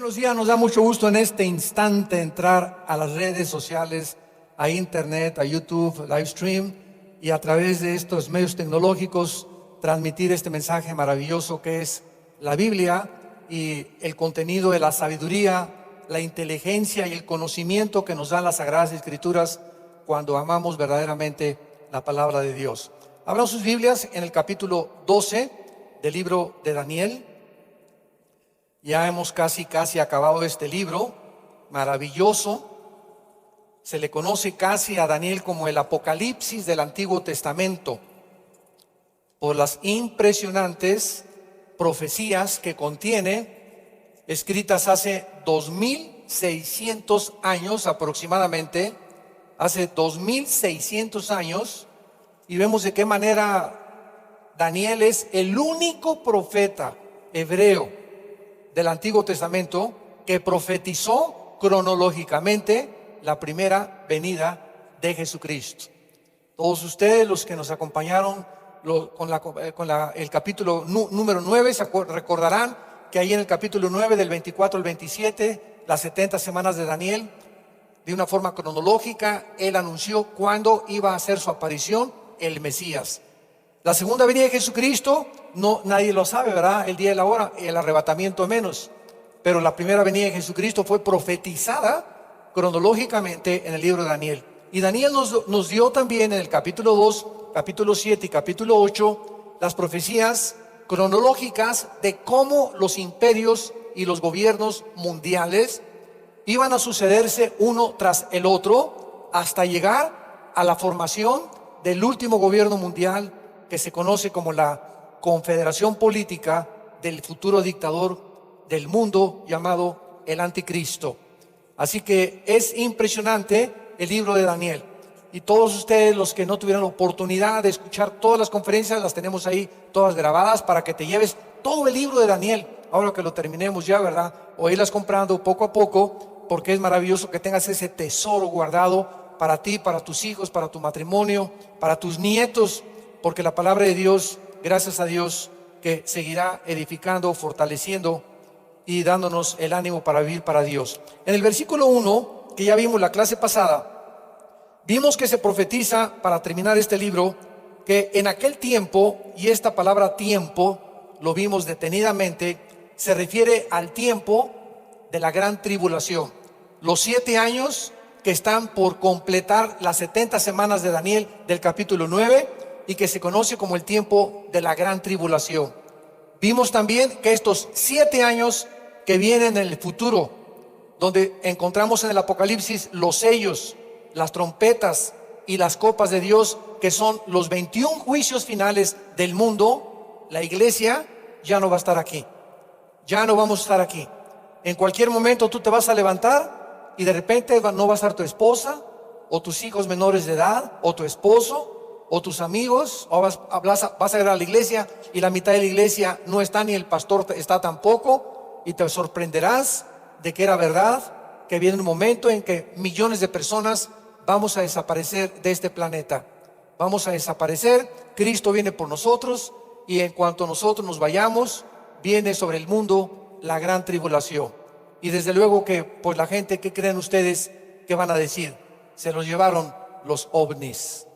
Buenos días, nos da mucho gusto en este instante entrar a las redes sociales, a internet, a YouTube, live stream y a través de estos medios tecnológicos transmitir este mensaje maravilloso que es la Biblia y el contenido de la sabiduría, la inteligencia y el conocimiento que nos dan las Sagradas Escrituras cuando amamos verdaderamente la palabra de Dios. Abran sus Biblias en el capítulo 12 del libro de Daniel. Ya hemos casi acabado este libro maravilloso. Se le conoce casi a Daniel como el Apocalipsis del Antiguo Testamento por las impresionantes profecías que contiene, escritas hace 2600 años aproximadamente, hace 2600 años, y vemos de qué manera Daniel es el único profeta hebreo del Antiguo Testamento que profetizó cronológicamente la primera venida de Jesucristo. Todos ustedes, los que nos acompañaron el capítulo número 9, se recordarán que ahí en el capítulo 9 del 24 al 27, las 70 semanas de Daniel, de una forma cronológica, él anunció cuándo iba a hacer su aparición el Mesías. La segunda venida de Jesucristo, nadie lo sabe, ¿verdad? El día y la hora, el arrebatamiento menos. Pero la primera venida de Jesucristo fue profetizada cronológicamente en el libro de Daniel. Y Daniel nos dio también en el capítulo 2, capítulo 7 y capítulo 8 las profecías cronológicas de cómo los imperios y los gobiernos mundiales iban a sucederse uno tras el otro hasta llegar a la formación del último gobierno mundial que se conoce como la confederación política del futuro dictador del mundo llamado el Anticristo. Así que es impresionante el libro de Daniel. Y todos ustedes, los que no tuvieron la oportunidad de escuchar todas las conferencias, las tenemos ahí todas grabadas para que te lleves todo el libro de Daniel, ahora que lo terminemos ya, ¿verdad? O irlas comprando poco a poco, porque es maravilloso que tengas ese tesoro guardado para ti, para tus hijos, para tu matrimonio, para tus nietos, porque la palabra de Dios, gracias a Dios, que seguirá edificando, fortaleciendo y dándonos el ánimo para vivir para Dios. En el versículo 1, que ya vimos la clase pasada, vimos que se profetiza, para terminar este libro, que en aquel tiempo, y esta palabra tiempo, lo vimos detenidamente, se refiere al tiempo de la gran tribulación. Los 7 años que están por completar las 70 semanas de Daniel del capítulo 9, y que se conoce como el tiempo de la gran tribulación. Vimos también que estos 7 años que vienen en el futuro, donde encontramos en el Apocalipsis los sellos, las trompetas y las copas de Dios, que son los 21 juicios finales del mundo, la iglesia ya no va a estar aquí. Ya no vamos a estar aquí. En cualquier momento tú te vas a levantar y de repente no va a estar tu esposa o tus hijos menores de edad o tu esposo o tus amigos, o vas a ir a la iglesia y la mitad de la iglesia no está, ni el pastor está tampoco, y te sorprenderás de que era verdad, que viene un momento en que millones de personas vamos a desaparecer de este planeta. Vamos a desaparecer, Cristo viene por nosotros, y en cuanto nosotros nos vayamos, viene sobre el mundo la gran tribulación. Y desde luego que, pues la gente, ¿qué creen ustedes que van a decir? Se los llevaron los ovnis,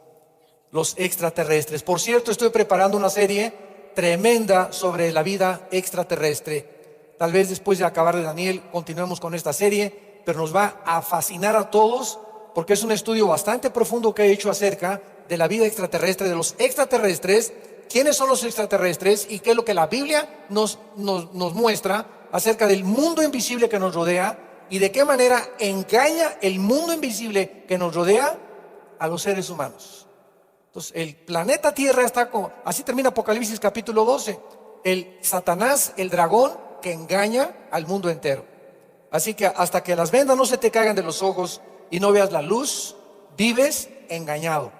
los extraterrestres. Por cierto, estoy preparando una serie tremenda sobre la vida extraterrestre. Tal vez después de acabar de Daniel continuemos con esta serie, pero nos va a fascinar a todos, porque es un estudio bastante profundo que he hecho acerca de la vida extraterrestre, de los extraterrestres, quiénes son los extraterrestres y qué es lo que la Biblia nos muestra acerca del mundo invisible que nos rodea y de qué manera engaña el mundo invisible que nos rodea a los seres humanos. Entonces, el planeta Tierra está como, así termina Apocalipsis capítulo 12, el Satanás, el dragón que engaña al mundo entero. Así que hasta que las vendas no se te caigan de los ojos y no veas la luz, vives engañado,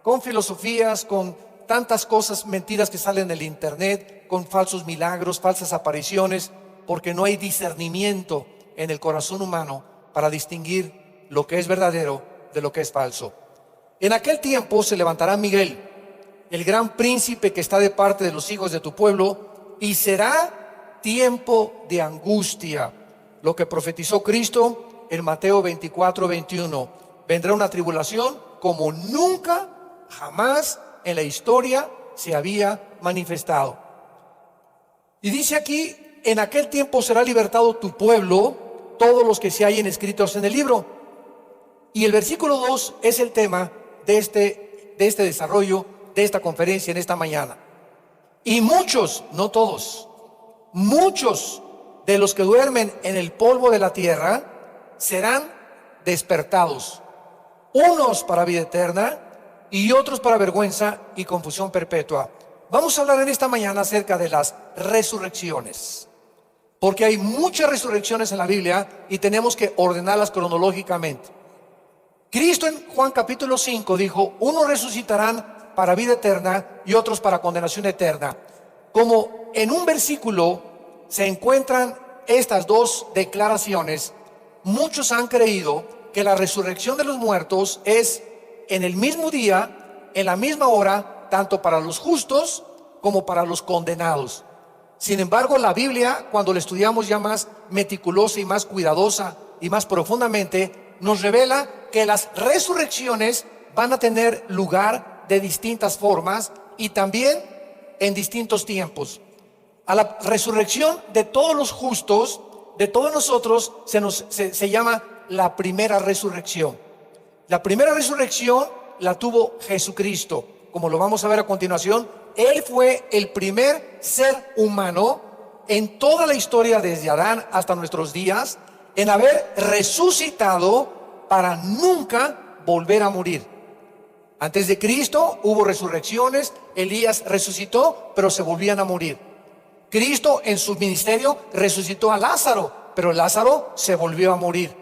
con filosofías, con tantas cosas, mentiras que salen del internet, con falsos milagros, falsas apariciones, porque no hay discernimiento en el corazón humano para distinguir lo que es verdadero de lo que es falso. En aquel tiempo se levantará Miguel, el gran príncipe que está de parte de los hijos de tu pueblo, y será tiempo de angustia, lo que profetizó Cristo en Mateo 24:21. Vendrá una tribulación como nunca, jamás en la historia se había manifestado. Y dice aquí: en aquel tiempo será libertado tu pueblo, todos los que se hallen escritos en el libro. Y el versículo 2 es el tema de este desarrollo, de esta conferencia en esta mañana. Y muchos, no todos, muchos de los que duermen en el polvo de la tierra serán despertados, unos para vida eterna y otros para vergüenza y confusión perpetua. Vamos a hablar en esta mañana acerca de las resurrecciones, porque hay muchas resurrecciones en la Biblia y tenemos que ordenarlas cronológicamente. Cristo en Juan capítulo 5 dijo: unos resucitarán para vida eterna y otros para condenación eterna. Como en un versículo se encuentran estas dos declaraciones, muchos han creído que la resurrección de los muertos es en el mismo día, en la misma hora, tanto para los justos como para los condenados. Sin embargo, la Biblia, cuando la estudiamos ya más meticulosa y más cuidadosa y más profundamente, nos revela que las resurrecciones van a tener lugar de distintas formas y también en distintos tiempos. A la resurrección de todos los justos, de todos nosotros, se llama la primera resurrección. La primera resurrección la tuvo Jesucristo, como lo vamos a ver a continuación. Él fue el primer ser humano en toda la historia, desde Adán hasta nuestros días, en haber resucitado para nunca volver a morir. Antes de Cristo hubo resurrecciones. Elías resucitó, pero se volvían a morir. Cristo en su ministerio resucitó a Lázaro, pero Lázaro se volvió a morir.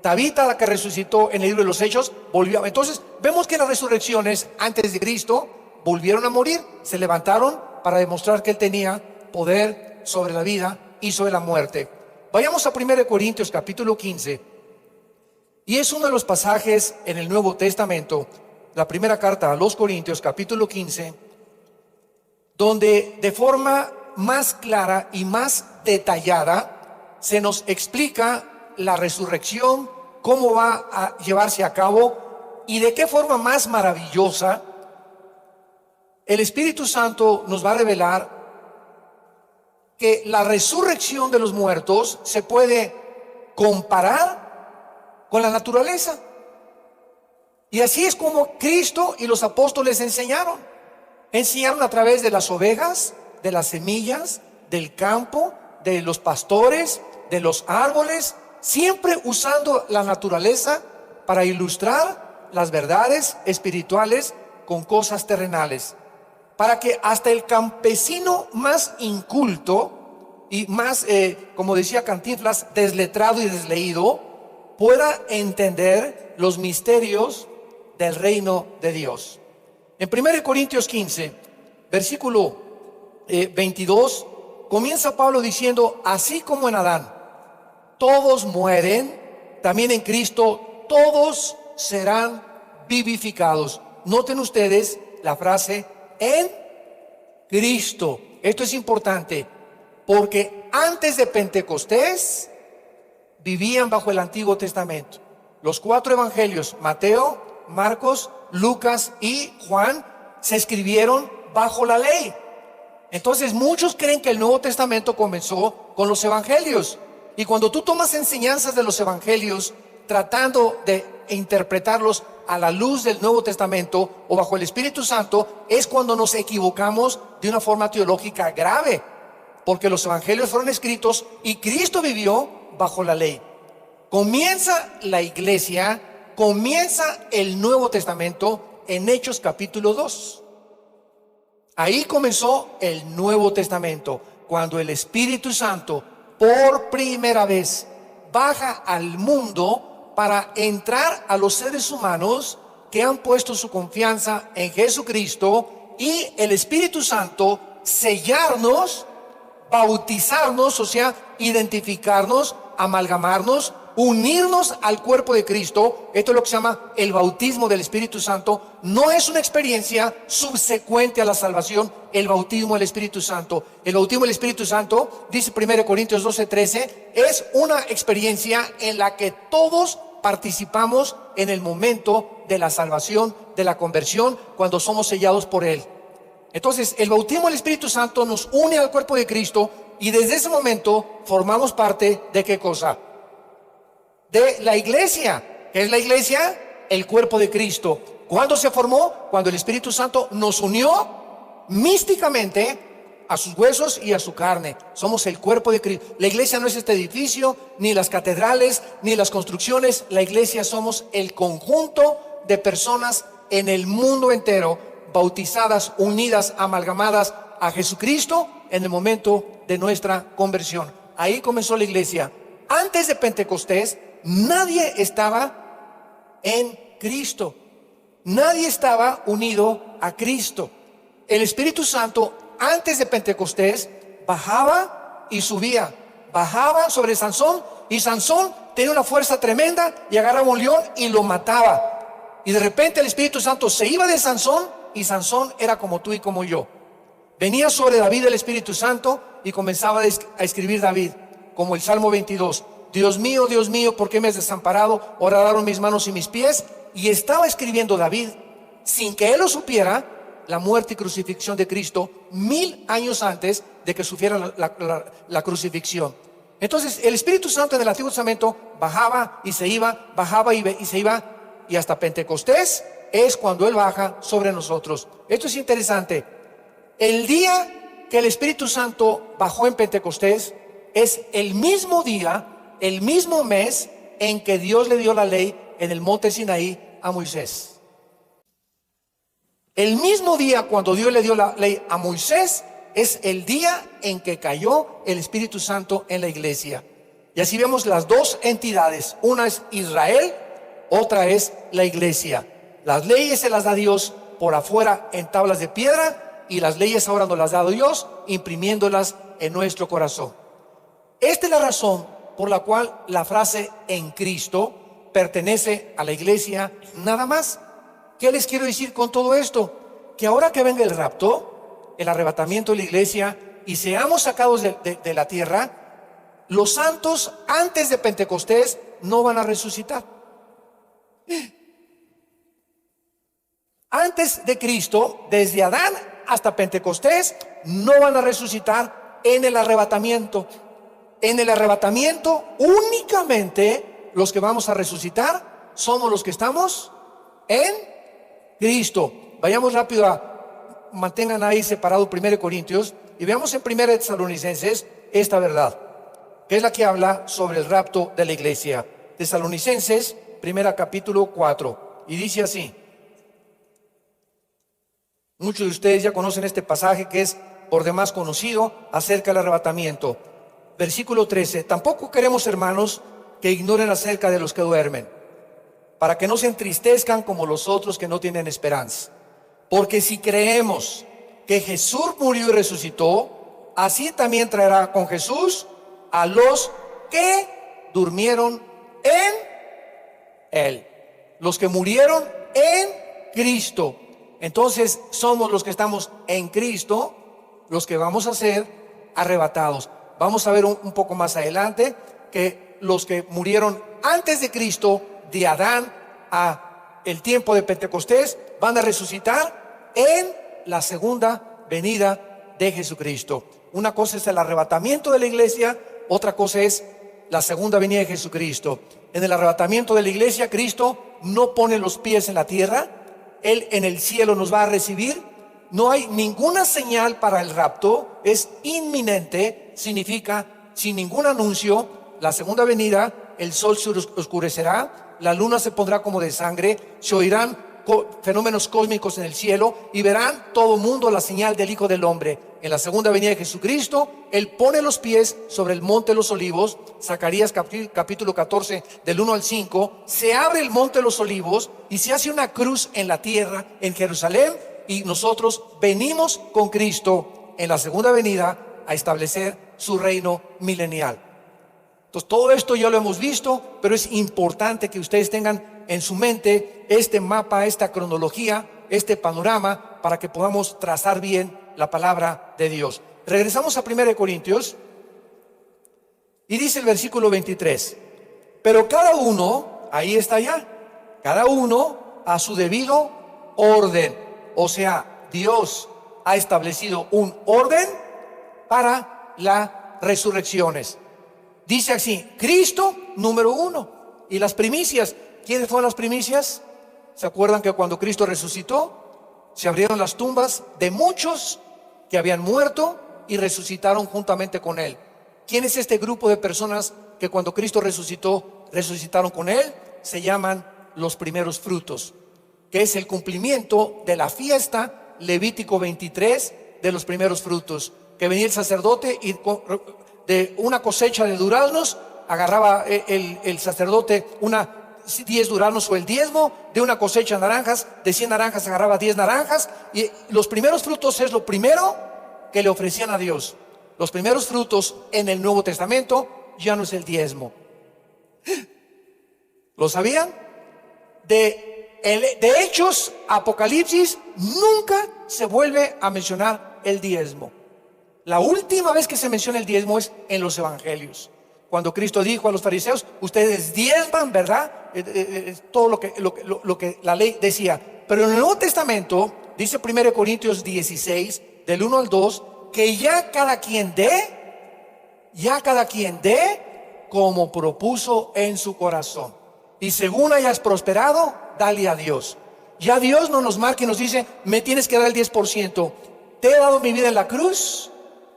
Tabita, la que resucitó en el libro de los Hechos, volvió. Entonces vemos que las resurrecciones antes de Cristo volvieron a morir, se levantaron para demostrar que Él tenía poder sobre la vida y sobre la muerte. Vayamos a 1 Corintios capítulo 15, y es uno de los pasajes en el Nuevo Testamento, la primera carta a los Corintios capítulo 15, donde de forma más clara y más detallada se nos explica la resurrección, cómo va a llevarse a cabo y de qué forma más maravillosa el Espíritu Santo nos va a revelar que la resurrección de los muertos se puede comparar con la naturaleza. Y así es como Cristo y los apóstoles enseñaron. Enseñaron a través de las ovejas, de las semillas, del campo, de los pastores, de los árboles, siempre usando la naturaleza para ilustrar las verdades espirituales con cosas terrenales, para que hasta el campesino más inculto y más, como decía Cantinflas, desletrado y desleído, pueda entender los misterios del reino de Dios. En 1 Corintios 15, versículo 22, comienza Pablo diciendo: así como en Adán todos mueren, también en Cristo todos serán vivificados. Noten ustedes la frase en Cristo. Esto es importante porque antes de Pentecostés vivían bajo el Antiguo Testamento. Los 4 evangelios, Mateo, Marcos, Lucas y Juan, se escribieron bajo la ley. Entonces muchos creen que el Nuevo Testamento comenzó con los evangelios. Y cuando tú tomas enseñanzas de los evangelios tratando de interpretarlos a la luz del Nuevo Testamento o bajo el Espíritu Santo, es cuando nos equivocamos de una forma teológica grave, porque los evangelios fueron escritos y Cristo vivió bajo la ley. Comienza la iglesia, comienza el Nuevo Testamento en Hechos capítulo 2. Ahí comenzó el Nuevo Testamento, cuando el Espíritu Santo por primera vez baja al mundo para entrar a los seres humanos que han puesto su confianza en Jesucristo, y el Espíritu Santo sellarnos, bautizarnos, o sea, identificarnos, amalgamarnos unirnos al cuerpo de Cristo. Esto es lo que se llama el bautismo del Espíritu Santo. No es una experiencia subsecuente a la salvación, el bautismo del Espíritu Santo. El bautismo del Espíritu Santo, dice 1 Corintios 12:13, es una experiencia en la que todos participamos en el momento de la salvación, de la conversión, cuando somos sellados por Él. Entonces, el bautismo del Espíritu Santo nos une al cuerpo de Cristo y desde ese momento formamos parte ¿de qué cosa? De la iglesia. ¿Qué es la iglesia? El cuerpo de Cristo. ¿Cuándo se formó? Cuando el Espíritu Santo nos unió místicamente a sus huesos y a su carne. Somos el cuerpo de Cristo. La iglesia no es este edificio, ni las catedrales, ni las construcciones. La iglesia somos el conjunto de personas en el mundo entero, bautizadas, unidas, amalgamadas a Jesucristo en el momento de nuestra conversión. Ahí comenzó la iglesia. Antes de Pentecostés, nadie estaba en Cristo. Nadie estaba unido a Cristo. El Espíritu Santo, antes de Pentecostés, bajaba y subía. Bajaba sobre Sansón, y Sansón tenía una fuerza tremenda y agarraba un león y lo mataba. Y de repente el Espíritu Santo se iba de Sansón, y Sansón era como tú y como yo. Venía sobre David el Espíritu Santo y comenzaba a escribir David, como el Salmo 22. Dios mío, ¿por qué me has desamparado? Horadaron mis manos y mis pies. Y estaba escribiendo David, sin que él lo supiera, la muerte y crucifixión de Cristo 1000 años antes de que sufriera la crucifixión. Entonces el Espíritu Santo en el Antiguo Testamento bajaba y se iba, bajaba y se iba, y hasta Pentecostés es cuando Él baja sobre nosotros. Esto es interesante. El día que el Espíritu Santo bajó en Pentecostés es el mismo día, el mismo mes en que Dios le dio la ley en el monte Sinaí a Moisés. El mismo día cuando Dios le dio la ley a Moisés es el día en que cayó el Espíritu Santo en la iglesia. Y así vemos las dos entidades. Una es Israel, otra es la iglesia. Las leyes se las da Dios por afuera en tablas de piedra, y las leyes ahora nos las ha dado Dios imprimiéndolas en nuestro corazón. Esta es la razón por la cual la frase en Cristo pertenece a la iglesia nada más. ¿Qué les quiero decir con todo esto? Que ahora que venga el rapto, el arrebatamiento de la iglesia, y seamos sacados de la tierra, los santos antes de Pentecostés no van a resucitar. Antes de Cristo, desde Adán hasta Pentecostés, no van a resucitar en el arrebatamiento. En el arrebatamiento únicamente los que vamos a resucitar somos los que estamos en Cristo. Vayamos rápido mantengan ahí separado 1 Corintios y veamos en 1 Tesalonicenses esta verdad, que es la que habla sobre el rapto de la iglesia. Tesalonicenses, 1 capítulo 4, y dice así. Muchos de ustedes ya conocen este pasaje que es por demás conocido acerca del arrebatamiento. Versículo 13. Tampoco queremos, hermanos, que ignoren acerca de los que duermen, para que no se entristezcan como los otros que no tienen esperanza. Porque si creemos que Jesús murió y resucitó, así también traerá con Jesús a los que durmieron en Él. Los que murieron en Cristo. Entonces somos los que estamos en Cristo, los que vamos a ser arrebatados. Vamos a ver un poco más adelante que los que murieron antes de Cristo, de Adán a el tiempo de Pentecostés, van a resucitar en la segunda venida de Jesucristo. Una cosa es el arrebatamiento de la iglesia, otra cosa es la segunda venida de Jesucristo. En el arrebatamiento de la iglesia, Cristo no pone los pies en la tierra. Él en el cielo nos va a recibir. No hay ninguna señal para el rapto. Es inminente. Significa sin ningún anuncio. La segunda venida, el sol se oscurecerá, la luna se pondrá como de sangre, se oirán fenómenos cósmicos en el cielo y verán todo mundo la señal del Hijo del Hombre. En la segunda venida de Jesucristo, Él pone los pies sobre el monte de los olivos. Zacarías capítulo 14 del 1 al 5. Se abre el monte de los olivos y se hace una cruz en la tierra en Jerusalén, y nosotros venimos con Cristo en la segunda venida a establecer su reino milenial. Entonces, todo esto ya lo hemos visto, pero es importante que ustedes tengan en su mente este mapa, esta cronología, este panorama, para que podamos trazar bien la palabra de Dios. Regresamos a 1 Corintios y dice el versículo 23: pero cada uno, ahí está ya, cada uno a su debido orden. O sea, Dios ha establecido un orden para las resurrecciones. Dice así: Cristo, número 1. Y las primicias, ¿quiénes fueron las primicias? ¿Se acuerdan que cuando Cristo resucitó, se abrieron las tumbas de muchos que habían muerto y resucitaron juntamente con Él? ¿Quién es este grupo de personas que cuando Cristo resucitó, resucitaron con Él? Se llaman los primeros frutos, que es el cumplimiento de la fiesta Levítico 23 de los primeros frutos, que venía el sacerdote y de una cosecha de duraznos agarraba el sacerdote 10 duraznos o el diezmo, de una cosecha de naranjas, de 100 naranjas agarraba 10 naranjas, y los primeros frutos es lo primero que le ofrecían a Dios. Los primeros frutos en el Nuevo Testamento ya no es el diezmo. ¿Lo sabían? De Hechos, Apocalipsis, nunca se vuelve a mencionar el diezmo. La última vez que se menciona el diezmo es en los evangelios, cuando Cristo dijo a los fariseos: ustedes diezman, ¿verdad? Todo lo que la ley decía. Pero en el Nuevo Testamento dice 1 Corintios 16 del 1 al 2 que ya cada quien dé como propuso en su corazón, y según hayas prosperado, dale a Dios. Ya Dios no nos marca y nos dice: me tienes que dar el 10%. Te he dado mi vida en la cruz,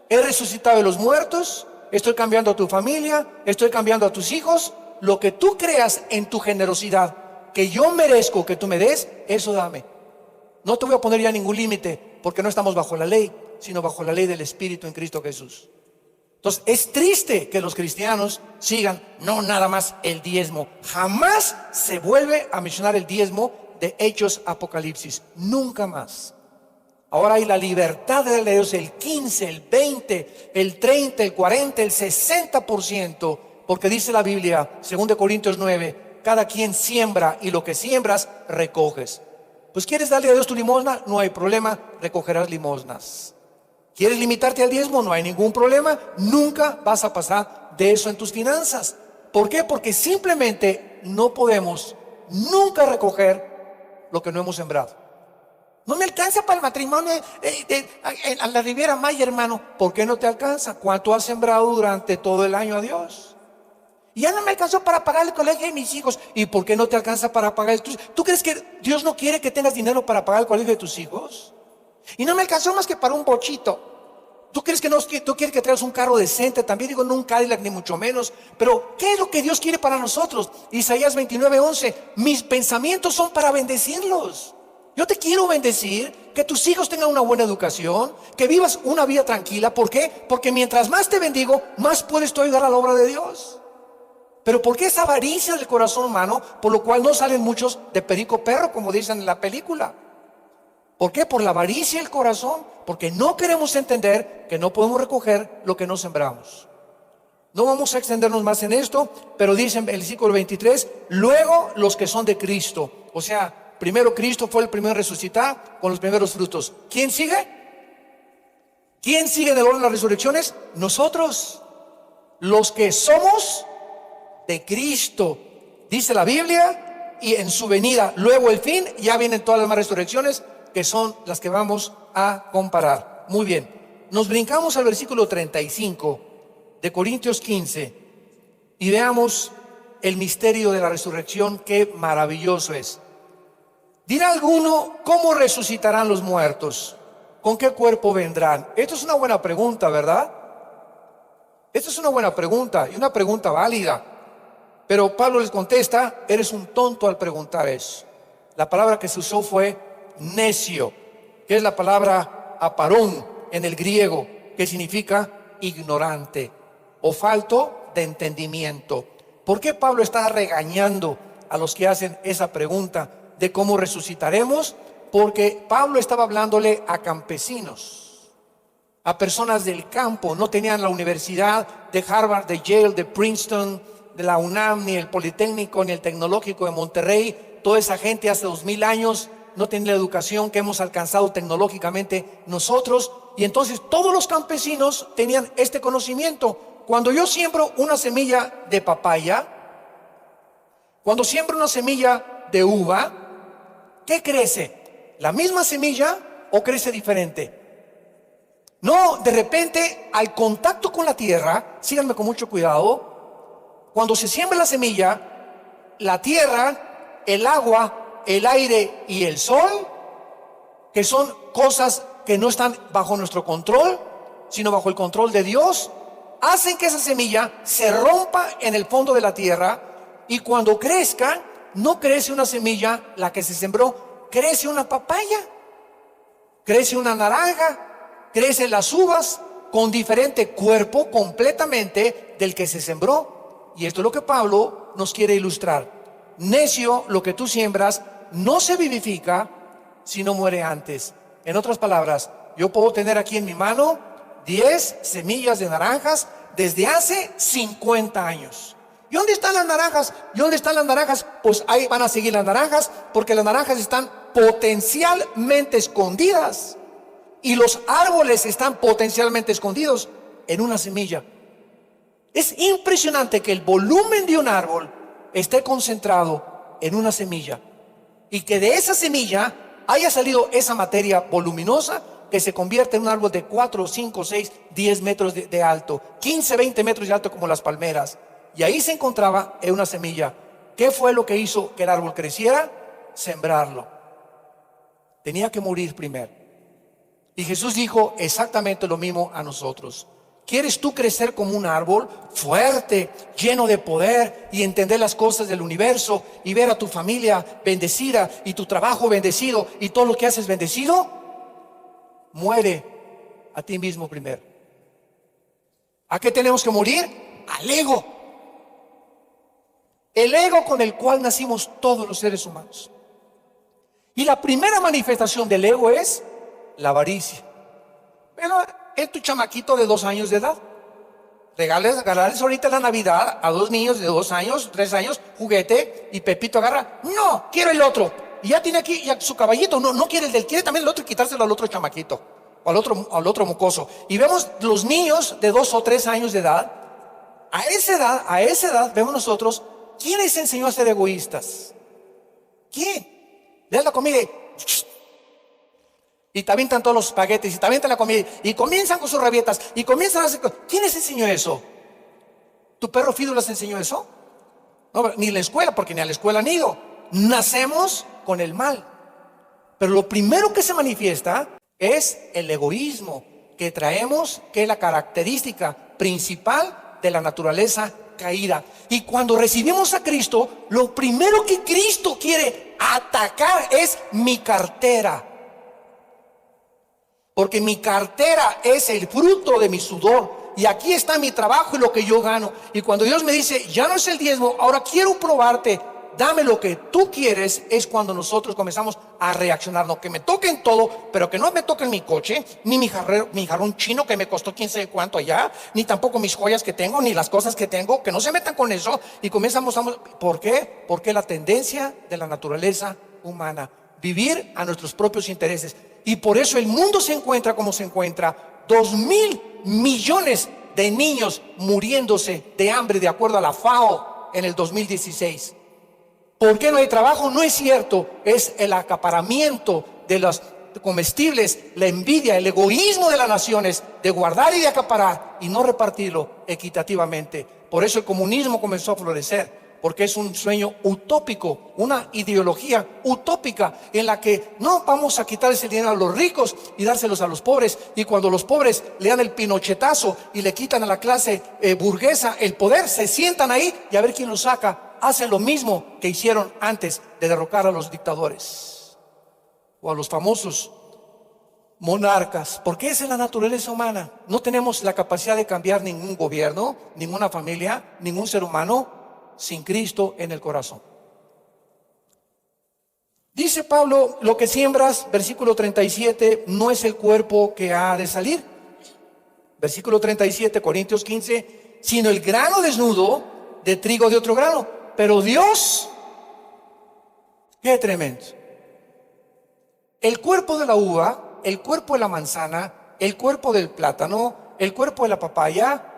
he resucitado de los muertos, estoy cambiando a tu familia, estoy cambiando a tus hijos. Lo que tú creas en tu generosidad, que yo merezco que tú me des, eso dame. No te voy a poner ya ningún límite, porque no estamos bajo la ley, sino bajo la ley del Espíritu en Cristo Jesús. Entonces, es triste que los cristianos sigan, no nada más el diezmo. Jamás se vuelve a mencionar el diezmo de Hechos, Apocalipsis. Nunca más. Ahora hay la libertad de Dios, el 15, el 20, el 30, el 40, el 60%, porque dice la Biblia, 2 Corintios 9, cada quien siembra y lo que siembras recoges. Pues ¿quieres darle a Dios tu limosna? No hay problema, recogerás limosnas. ¿Quieres limitarte al diezmo? No hay ningún problema, nunca vas a pasar de eso en tus finanzas. ¿Por qué? Porque simplemente no podemos nunca recoger lo que no hemos sembrado. No me alcanza para el matrimonio a la Riviera Maya, hermano. ¿Por qué no te alcanza? ¿Cuánto has sembrado durante todo el año a Dios? Y ya no me alcanzó para pagar el colegio de mis hijos. ¿Y por qué no te alcanza para pagar el tuyo? ¿Tú crees que Dios no quiere que tengas dinero para pagar el colegio de tus hijos? Y no me alcanzó más que para un bochito. ¿Tú crees que no, tú quieres que traigas un carro decente? También digo, no un Cadillac ni mucho menos. Pero ¿qué es lo que Dios quiere para nosotros? Isaías 29:11. Mis pensamientos son para bendecirlos. Yo te quiero bendecir, que tus hijos tengan una buena educación, que vivas una vida tranquila. ¿Por qué? Porque mientras más te bendigo, más puedes tú ayudar a la obra de Dios. Pero ¿por qué esa avaricia del corazón humano, por lo cual no salen muchos de perico perro, como dicen en la película? ¿Por qué? Por la avaricia del corazón, porque no queremos entender que no podemos recoger lo que no sembramos. No vamos a extendernos más en esto, pero dice en el versículo 23, luego los que son de Cristo. O sea, primero Cristo fue el primero en resucitar con los primeros frutos. ¿Quién sigue? ¿Quién sigue en el orden de las resurrecciones? Nosotros, los que somos de Cristo, dice la Biblia, y en su venida, luego el fin, ya vienen todas las demás resurrecciones, que son las que vamos a comparar. Muy bien, nos brincamos al versículo 35 de Corintios 15 y veamos el misterio de la resurrección. Qué maravilloso es. Dirá alguno, ¿cómo resucitarán los muertos? ¿Con qué cuerpo vendrán? Esto es una buena pregunta, ¿verdad? Esta es una buena pregunta y una pregunta válida. Pero Pablo les contesta, eres un tonto al preguntar eso. La palabra que se usó fue necio, que es la palabra aparón en el griego, que significa ignorante o falto de entendimiento. ¿Por qué Pablo está regañando a los que hacen esa pregunta de cómo resucitaremos? Porque Pablo estaba hablándole a campesinos a personas del campo. No tenían la universidad de Harvard, de Yale, de Princeton, de la UNAM, ni el Politécnico, ni el Tecnológico de Monterrey. Toda esa gente hace 2000 años no tenía la educación que hemos alcanzado tecnológicamente nosotros. Y entonces todos los campesinos tenían este conocimiento. Cuando yo siembro una semilla de papaya, cuando siembro una semilla de uva, ¿qué crece? ¿La misma semilla o crece diferente? No, de repente, al contacto con la tierra, síganme con mucho cuidado, cuando se siembra la semilla, la tierra, el agua, el aire y el sol, que son cosas que no están bajo nuestro control, sino bajo el control de Dios, hacen que esa semilla se rompa en el fondo de la tierra, y cuando crezca, no crece una semilla, la que se sembró, crece una papaya, crece una naranja, crecen las uvas con diferente cuerpo completamente del que se sembró. Y esto es lo que Pablo nos quiere ilustrar. Necio, lo que tú siembras no se vivifica si no muere antes. En otras palabras, yo puedo tener aquí en mi mano 10 semillas de naranjas desde hace 50 años. ¿Y dónde están las naranjas? ¿Y dónde están las naranjas? Pues ahí van a seguir las naranjas, porque las naranjas están potencialmente escondidas. Y los árboles están potencialmente escondidos en una semilla. Es impresionante que el volumen de un árbol esté concentrado en una semilla, y que de esa semilla haya salido esa materia voluminosa que se convierte en un árbol de 4, 5, 6, 10 metros de alto, 15, 20 metros de alto como las palmeras. Y ahí se encontraba en una semilla. ¿Qué fue lo que hizo que el árbol creciera? Sembrarlo. Tenía que morir primero. Y Jesús dijo exactamente lo mismo a nosotros. ¿Quieres tú crecer como un árbol fuerte, lleno de poder, y entender las cosas del universo, y ver a tu familia bendecida, y tu trabajo bendecido, y todo lo que haces bendecido? Muere a ti mismo primero. ¿A qué tenemos que morir? Al ego. El ego con el cual nacimos todos los seres humanos. Y la primera manifestación del ego es la avaricia. Pero es tu chamaquito de 2 años de edad. Regales ahorita la Navidad a 2 niños de 2 años, 3 años, juguete, y Pepito agarra, no, quiero el otro. Y ya tiene aquí ya su caballito, no quiere el del, quiere también el otro, y quitárselo al otro chamaquito, o al otro mocoso. Y vemos los niños de 2 o 3 años de edad. A esa edad vemos nosotros, ¿quién les enseñó a ser egoístas? ¿Quién? Le dan la comida y te avientan todos los espaguetis, y te avientan la comida, y comienzan con sus rabietas, y comienzan a hacer cosas. ¿Quién les enseñó eso? ¿Tu perro Fido les enseñó eso? No, ni la escuela, porque ni a la escuela han ido. Nacemos con el mal. Pero lo primero que se manifiesta es el egoísmo que traemos, que es la característica principal de la naturaleza caída. Y cuando recibimos a Cristo, lo primero que Cristo quiere atacar es mi cartera. Porque mi cartera es el fruto de mi sudor. Y aquí está mi trabajo y lo que yo gano. Y cuando Dios me dice, ya no es el diezmo, ahora quiero probarte, dame lo que tú quieres, es cuando nosotros comenzamos a reaccionar. No que me toquen todo, pero que no me toquen mi coche, ni mi jarrón chino que me costó quién sabe cuánto allá, ni tampoco mis joyas que tengo, ni las cosas que tengo, que no se metan con eso. Y comenzamos, ¿por qué? Porque la tendencia de la naturaleza humana, vivir a nuestros propios intereses. Y por eso el mundo se encuentra como se encuentra. 2,000 millones de niños muriéndose de hambre, de acuerdo a la FAO, en el 2016. ¿Por qué no hay trabajo? No es cierto. Es el acaparamiento de los comestibles, la envidia, el egoísmo de las naciones de guardar y de acaparar y no repartirlo equitativamente. Por eso el comunismo comenzó a florecer. Porque es un sueño utópico, una ideología utópica en la que no vamos a quitar ese dinero a los ricos y dárselos a los pobres. Y cuando los pobres le dan el pinochetazo y le quitan a la clase burguesa el poder, se sientan ahí y a ver quién lo saca. Hacen lo mismo que hicieron antes de derrocar a los dictadores o a los famosos monarcas. Porque esa es la naturaleza humana. No tenemos la capacidad de cambiar ningún gobierno, ninguna familia, ningún ser humano sin Cristo en el corazón. Dice Pablo, lo que siembras, versículo 37, no es el cuerpo que ha de salir, Versículo 37, Corintios 15, sino el grano desnudo de trigo de otro grano. Pero Dios, qué tremendo. El cuerpo de la uva, el cuerpo de la manzana, el cuerpo del plátano, el cuerpo de la papaya.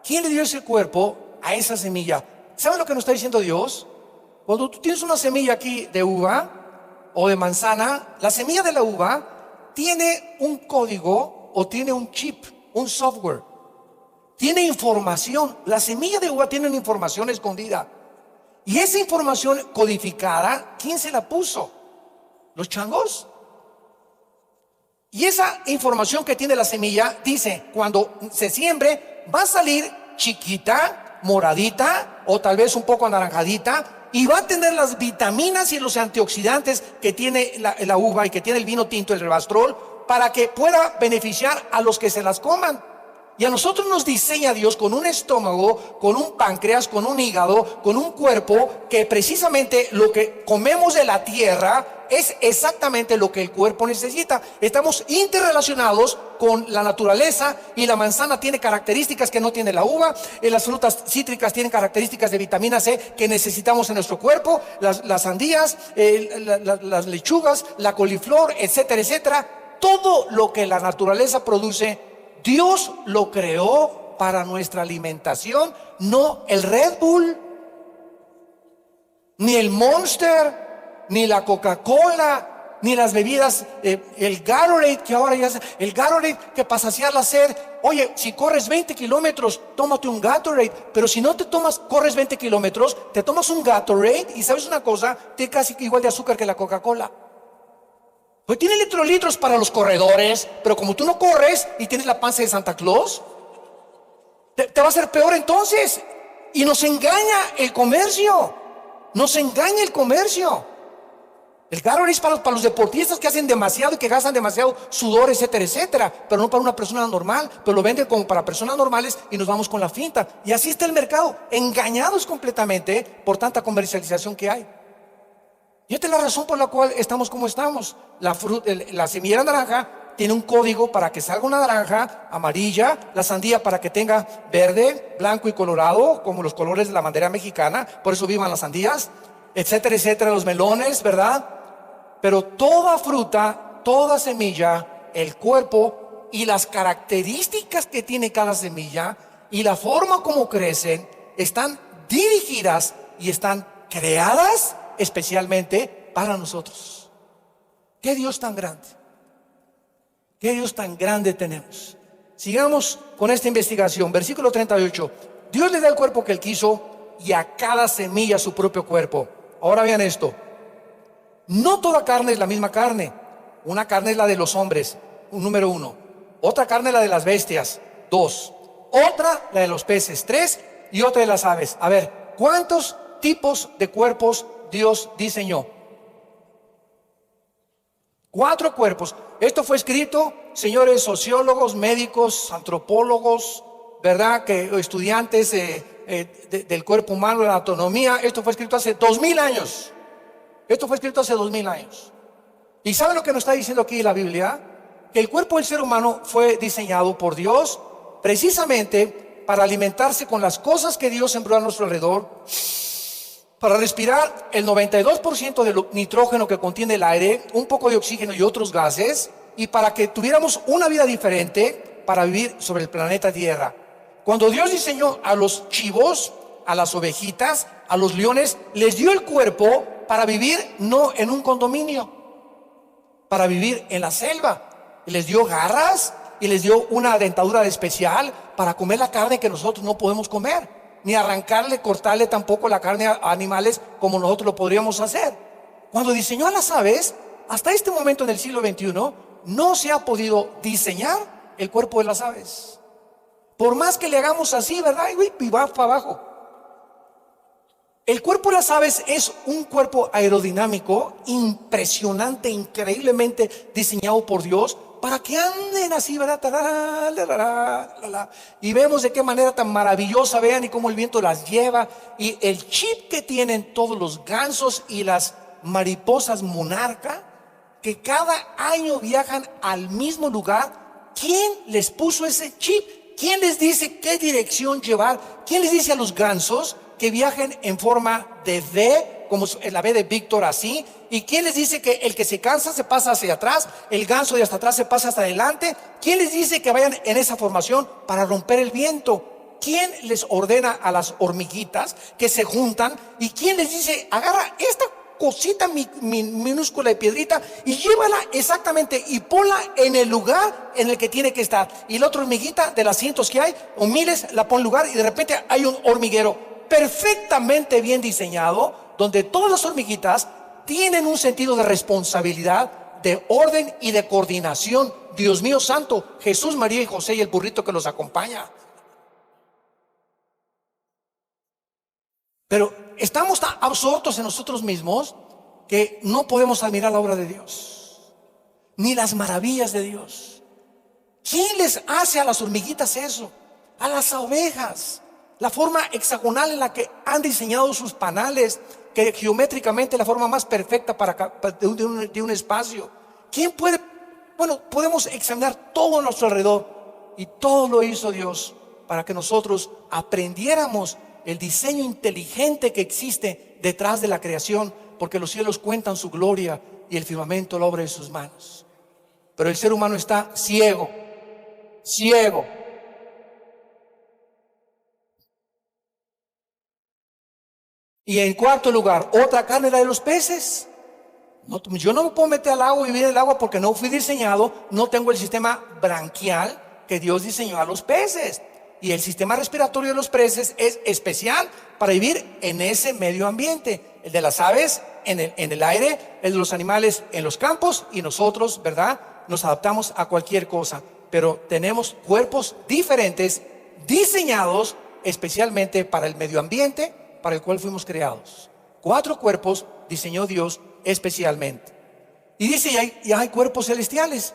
¿Quién le dio ese cuerpo a esa semilla? ¿Saben lo que nos está diciendo Dios? Cuando tú tienes una semilla aquí de uva o de manzana, la semilla de la uva tiene un código o tiene un chip, un software. Tiene información. La semilla de uva tiene una información escondida. Y esa información codificada, ¿quién se la puso? Los changos. Y esa información que tiene la semilla dice, cuando se siembre, va a salir chiquita, moradita o tal vez un poco anaranjadita, y va a tener las vitaminas y los antioxidantes que tiene la uva y que tiene el vino tinto, el resveratrol, para que pueda beneficiar a los que se las coman. Y a nosotros nos diseña Dios con un estómago, con un páncreas, con un hígado, con un cuerpo, que precisamente lo que comemos de la tierra es exactamente lo que el cuerpo necesita. Estamos interrelacionados con la naturaleza, y la manzana tiene características que no tiene la uva, las frutas cítricas tienen características de vitamina C que necesitamos en nuestro cuerpo, las sandías, las lechugas, la coliflor, etcétera, etcétera. Todo lo que la naturaleza produce, Dios lo creó para nuestra alimentación, no el Red Bull, ni el Monster, ni la Coca-Cola, ni las bebidas, el Gatorade, que ahora ya el Gatorade que para saciar la sed. Oye, si corres 20 kilómetros, tómate un Gatorade, pero si no corres 20 kilómetros, te tomas un Gatorade y sabes una cosa, tiene casi igual de azúcar que la Coca-Cola. Pues tiene electrolitos para los corredores, pero como tú no corres y tienes la panza de Santa Claus, te va a ser peor entonces. Y nos engaña el comercio. Nos engaña el comercio. El Gatorade es para los deportistas que hacen demasiado y que gastan demasiado sudor, etcétera, etcétera, pero no para una persona normal. Pero lo venden como para personas normales y nos vamos con la finta. Y así está el mercado, engañados completamente por tanta comercialización que hay. Y esta es la razón por la cual estamos como estamos. La semilla naranja tiene un código para que salga una naranja amarilla, la sandía para que tenga verde, blanco y colorado, como los colores de la bandera mexicana, por eso vivan las sandías, etcétera, etcétera, los melones, ¿verdad? Pero toda fruta, toda semilla, el cuerpo y las características que tiene cada semilla y la forma como crecen, están dirigidas y están creadas especialmente para nosotros. ¡Qué Dios tan grande! ¡Qué Dios tan grande tenemos! Sigamos con esta investigación. Versículo 38. Dios le da el cuerpo que Él quiso y a cada semilla su propio cuerpo. Ahora vean esto. No toda carne es la misma carne. Una carne es la de los hombres, número 1. Otra carne es la de las bestias, 2. Otra la de los peces, 3. Y otra de las aves. A ver, ¿cuántos tipos de cuerpos Dios diseñó? 4 cuerpos. Esto fue escrito, señores sociólogos, médicos, antropólogos, ¿verdad? Que estudiantes del cuerpo humano, de la anatomía. Esto fue escrito hace 2000 años. Esto fue escrito hace 2000 años. ¿Y saben lo que nos está diciendo aquí la Biblia? Que el cuerpo del ser humano fue diseñado por Dios precisamente para alimentarse con las cosas que Dios sembró a nuestro alrededor, para respirar el 92% del nitrógeno que contiene el aire, un poco de oxígeno y otros gases, y para que tuviéramos una vida diferente para vivir sobre el planeta Tierra. Cuando Dios diseñó a los chivos, a las ovejitas, a los leones, les dio el cuerpo para vivir no en un condominio, para vivir en la selva. Y les dio garras y les dio una dentadura especial para comer la carne que nosotros no podemos comer, ni arrancarle, cortarle tampoco la carne a animales como nosotros lo podríamos hacer. Cuando diseñó a las aves, hasta este momento en el siglo XXI, no se ha podido diseñar el cuerpo de las aves. Por más que le hagamos así, ¿verdad? Y va para abajo. El cuerpo de las aves es un cuerpo aerodinámico impresionante, increíblemente diseñado por Dios para que anden así, ¿verdad? Y vemos de qué manera tan maravillosa, vean, y cómo el viento las lleva. Y el chip que tienen todos los gansos y las mariposas monarca, que cada año viajan al mismo lugar. ¿Quién les puso ese chip? ¿Quién les dice qué dirección llevar? ¿Quién les dice a los gansos que viajen en forma de V, como la V de Víctor así? ¿Y quién les dice que el que se cansa se pasa hacia atrás, el ganso de hasta atrás se pasa hasta adelante? ¿Quién les dice que vayan en esa formación para romper el viento? ¿Quién les ordena a las hormiguitas que se juntan? ¿Y quién les dice, agarra esta cosita minúscula de piedrita y llévala exactamente y ponla en el lugar en el que tiene que estar? Y la otra hormiguita de las cientos que hay o miles la pone en lugar y de repente hay un hormiguero perfectamente bien diseñado donde todas las hormiguitas tienen un sentido de responsabilidad, de orden y de coordinación. Dios mío santo, Jesús, María y José y el burrito que los acompaña. Pero estamos tan absortos en nosotros mismos que no podemos admirar la obra de Dios, ni las maravillas de Dios. ¿Quién les hace a las hormiguitas eso? A las ovejas. La forma hexagonal en la que han diseñado sus panales, que geométricamente la forma más perfecta de un espacio. ¿Quién puede? Bueno, podemos examinar todo a nuestro alrededor y todo lo hizo Dios para que nosotros aprendiéramos el diseño inteligente que existe detrás de la creación, porque los cielos cuentan su gloria y el firmamento la obra de sus manos. Pero el ser humano está ciego. Y en cuarto lugar, otra carne, la de los peces. No, yo no me puedo meter al agua y vivir en el agua porque no fui diseñado, no tengo el sistema branquial que Dios diseñó a los peces. Y el sistema respiratorio de los peces es especial para vivir en ese medio ambiente. El de las aves en el aire, el de los animales en los campos, y nosotros, ¿verdad?, nos adaptamos a cualquier cosa. Pero tenemos cuerpos diferentes, diseñados especialmente para el medio ambiente para el cual fuimos creados. 4 cuerpos diseñó Dios especialmente. Y dice, y hay cuerpos celestiales.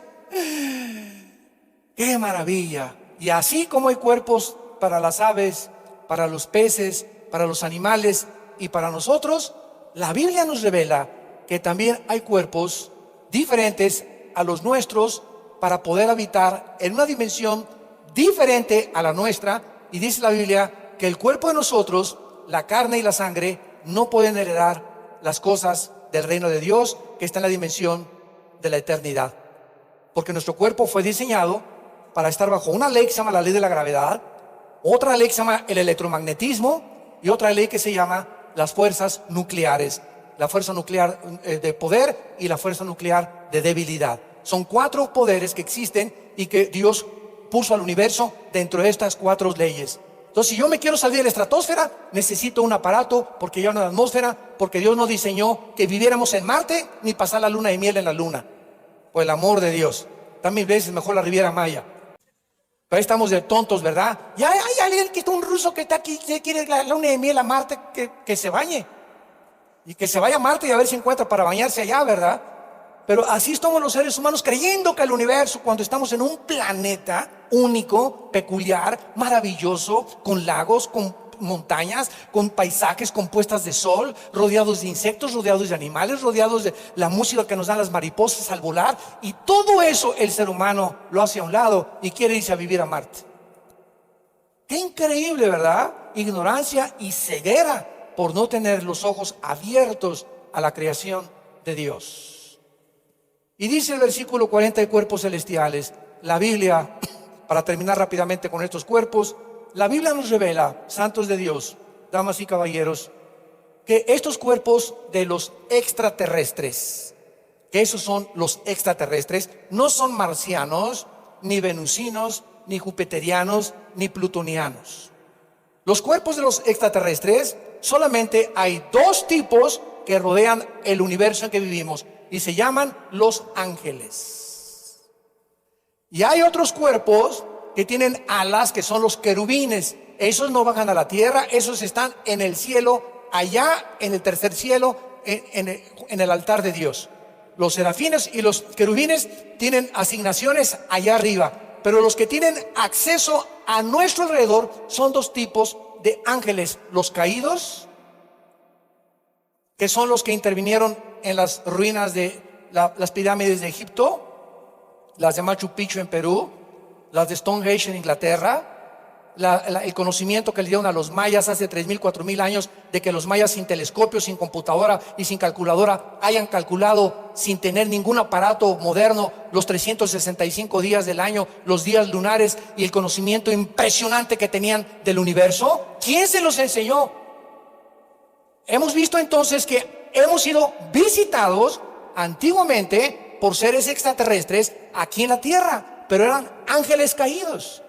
¡Qué maravilla! Y así como hay cuerpos para las aves, para los peces, para los animales y para nosotros, la Biblia nos revela que también hay cuerpos diferentes a los nuestros para poder habitar en una dimensión diferente a la nuestra. Y dice la Biblia que el cuerpo de nosotros, la carne y la sangre, no pueden heredar las cosas del reino de Dios que está en la dimensión de la eternidad. Porque nuestro cuerpo fue diseñado para estar bajo una ley que se llama la ley de la gravedad, otra ley que se llama el electromagnetismo y otra ley que se llama las fuerzas nucleares. La fuerza nuclear de poder y la fuerza nuclear de debilidad. Son 4 poderes que existen y que Dios puso al universo dentro de estas 4 leyes. Entonces, si yo me quiero salir de la estratosfera, necesito un aparato porque ya no hay atmósfera, porque Dios no diseñó que viviéramos en Marte ni pasar la luna de miel en la luna. Por el amor de Dios. También veces mejor la Riviera Maya. Pero ahí estamos de tontos, ¿verdad? Y hay alguien que está, un ruso que está aquí, que quiere la luna de miel a Marte, que se bañe. Y que se vaya a Marte y a ver si encuentra para bañarse allá, ¿verdad? Pero así estamos los seres humanos creyendo que el universo, cuando estamos en un planeta único, peculiar, maravilloso, con lagos, con montañas, con paisajes, con puestas de sol, rodeados de insectos, rodeados de animales, rodeados de la música que nos dan las mariposas al volar, y todo eso el ser humano lo hace a un lado y quiere irse a vivir a Marte. Qué increíble, ¿verdad? Ignorancia y ceguera por no tener los ojos abiertos a la creación de Dios. Y dice el versículo 40 de cuerpos celestiales. La Biblia, para terminar rápidamente con estos cuerpos, la Biblia nos revela, santos de Dios, damas y caballeros, que estos cuerpos de los extraterrestres, que esos son los extraterrestres, no son marcianos, ni venusinos, ni jupiterianos, ni plutonianos. Los cuerpos de los extraterrestres, solamente hay 2 tipos que rodean el universo en que vivimos y se llaman los ángeles. Y hay otros cuerpos que tienen alas, que son los querubines. Esos no bajan a la tierra, esos están en el cielo, allá en el tercer cielo, en el altar de Dios. Los serafines y los querubines tienen asignaciones allá arriba, pero los que tienen acceso a nuestro alrededor son 2 tipos de ángeles: los caídos, que son los que intervinieron en las ruinas de las pirámides de Egipto, las de Machu Picchu en Perú, las de Stonehenge en Inglaterra, el conocimiento que le dieron a los mayas hace 3,000, 4,000 años, de que los mayas sin telescopio, sin computadora y sin calculadora hayan calculado sin tener ningún aparato moderno los 365 días del año, los días lunares y el conocimiento impresionante que tenían del universo. ¿Quién se los enseñó? Hemos visto entonces que hemos sido visitados antiguamente por seres extraterrestres aquí en la tierra, pero eran ángeles caídos.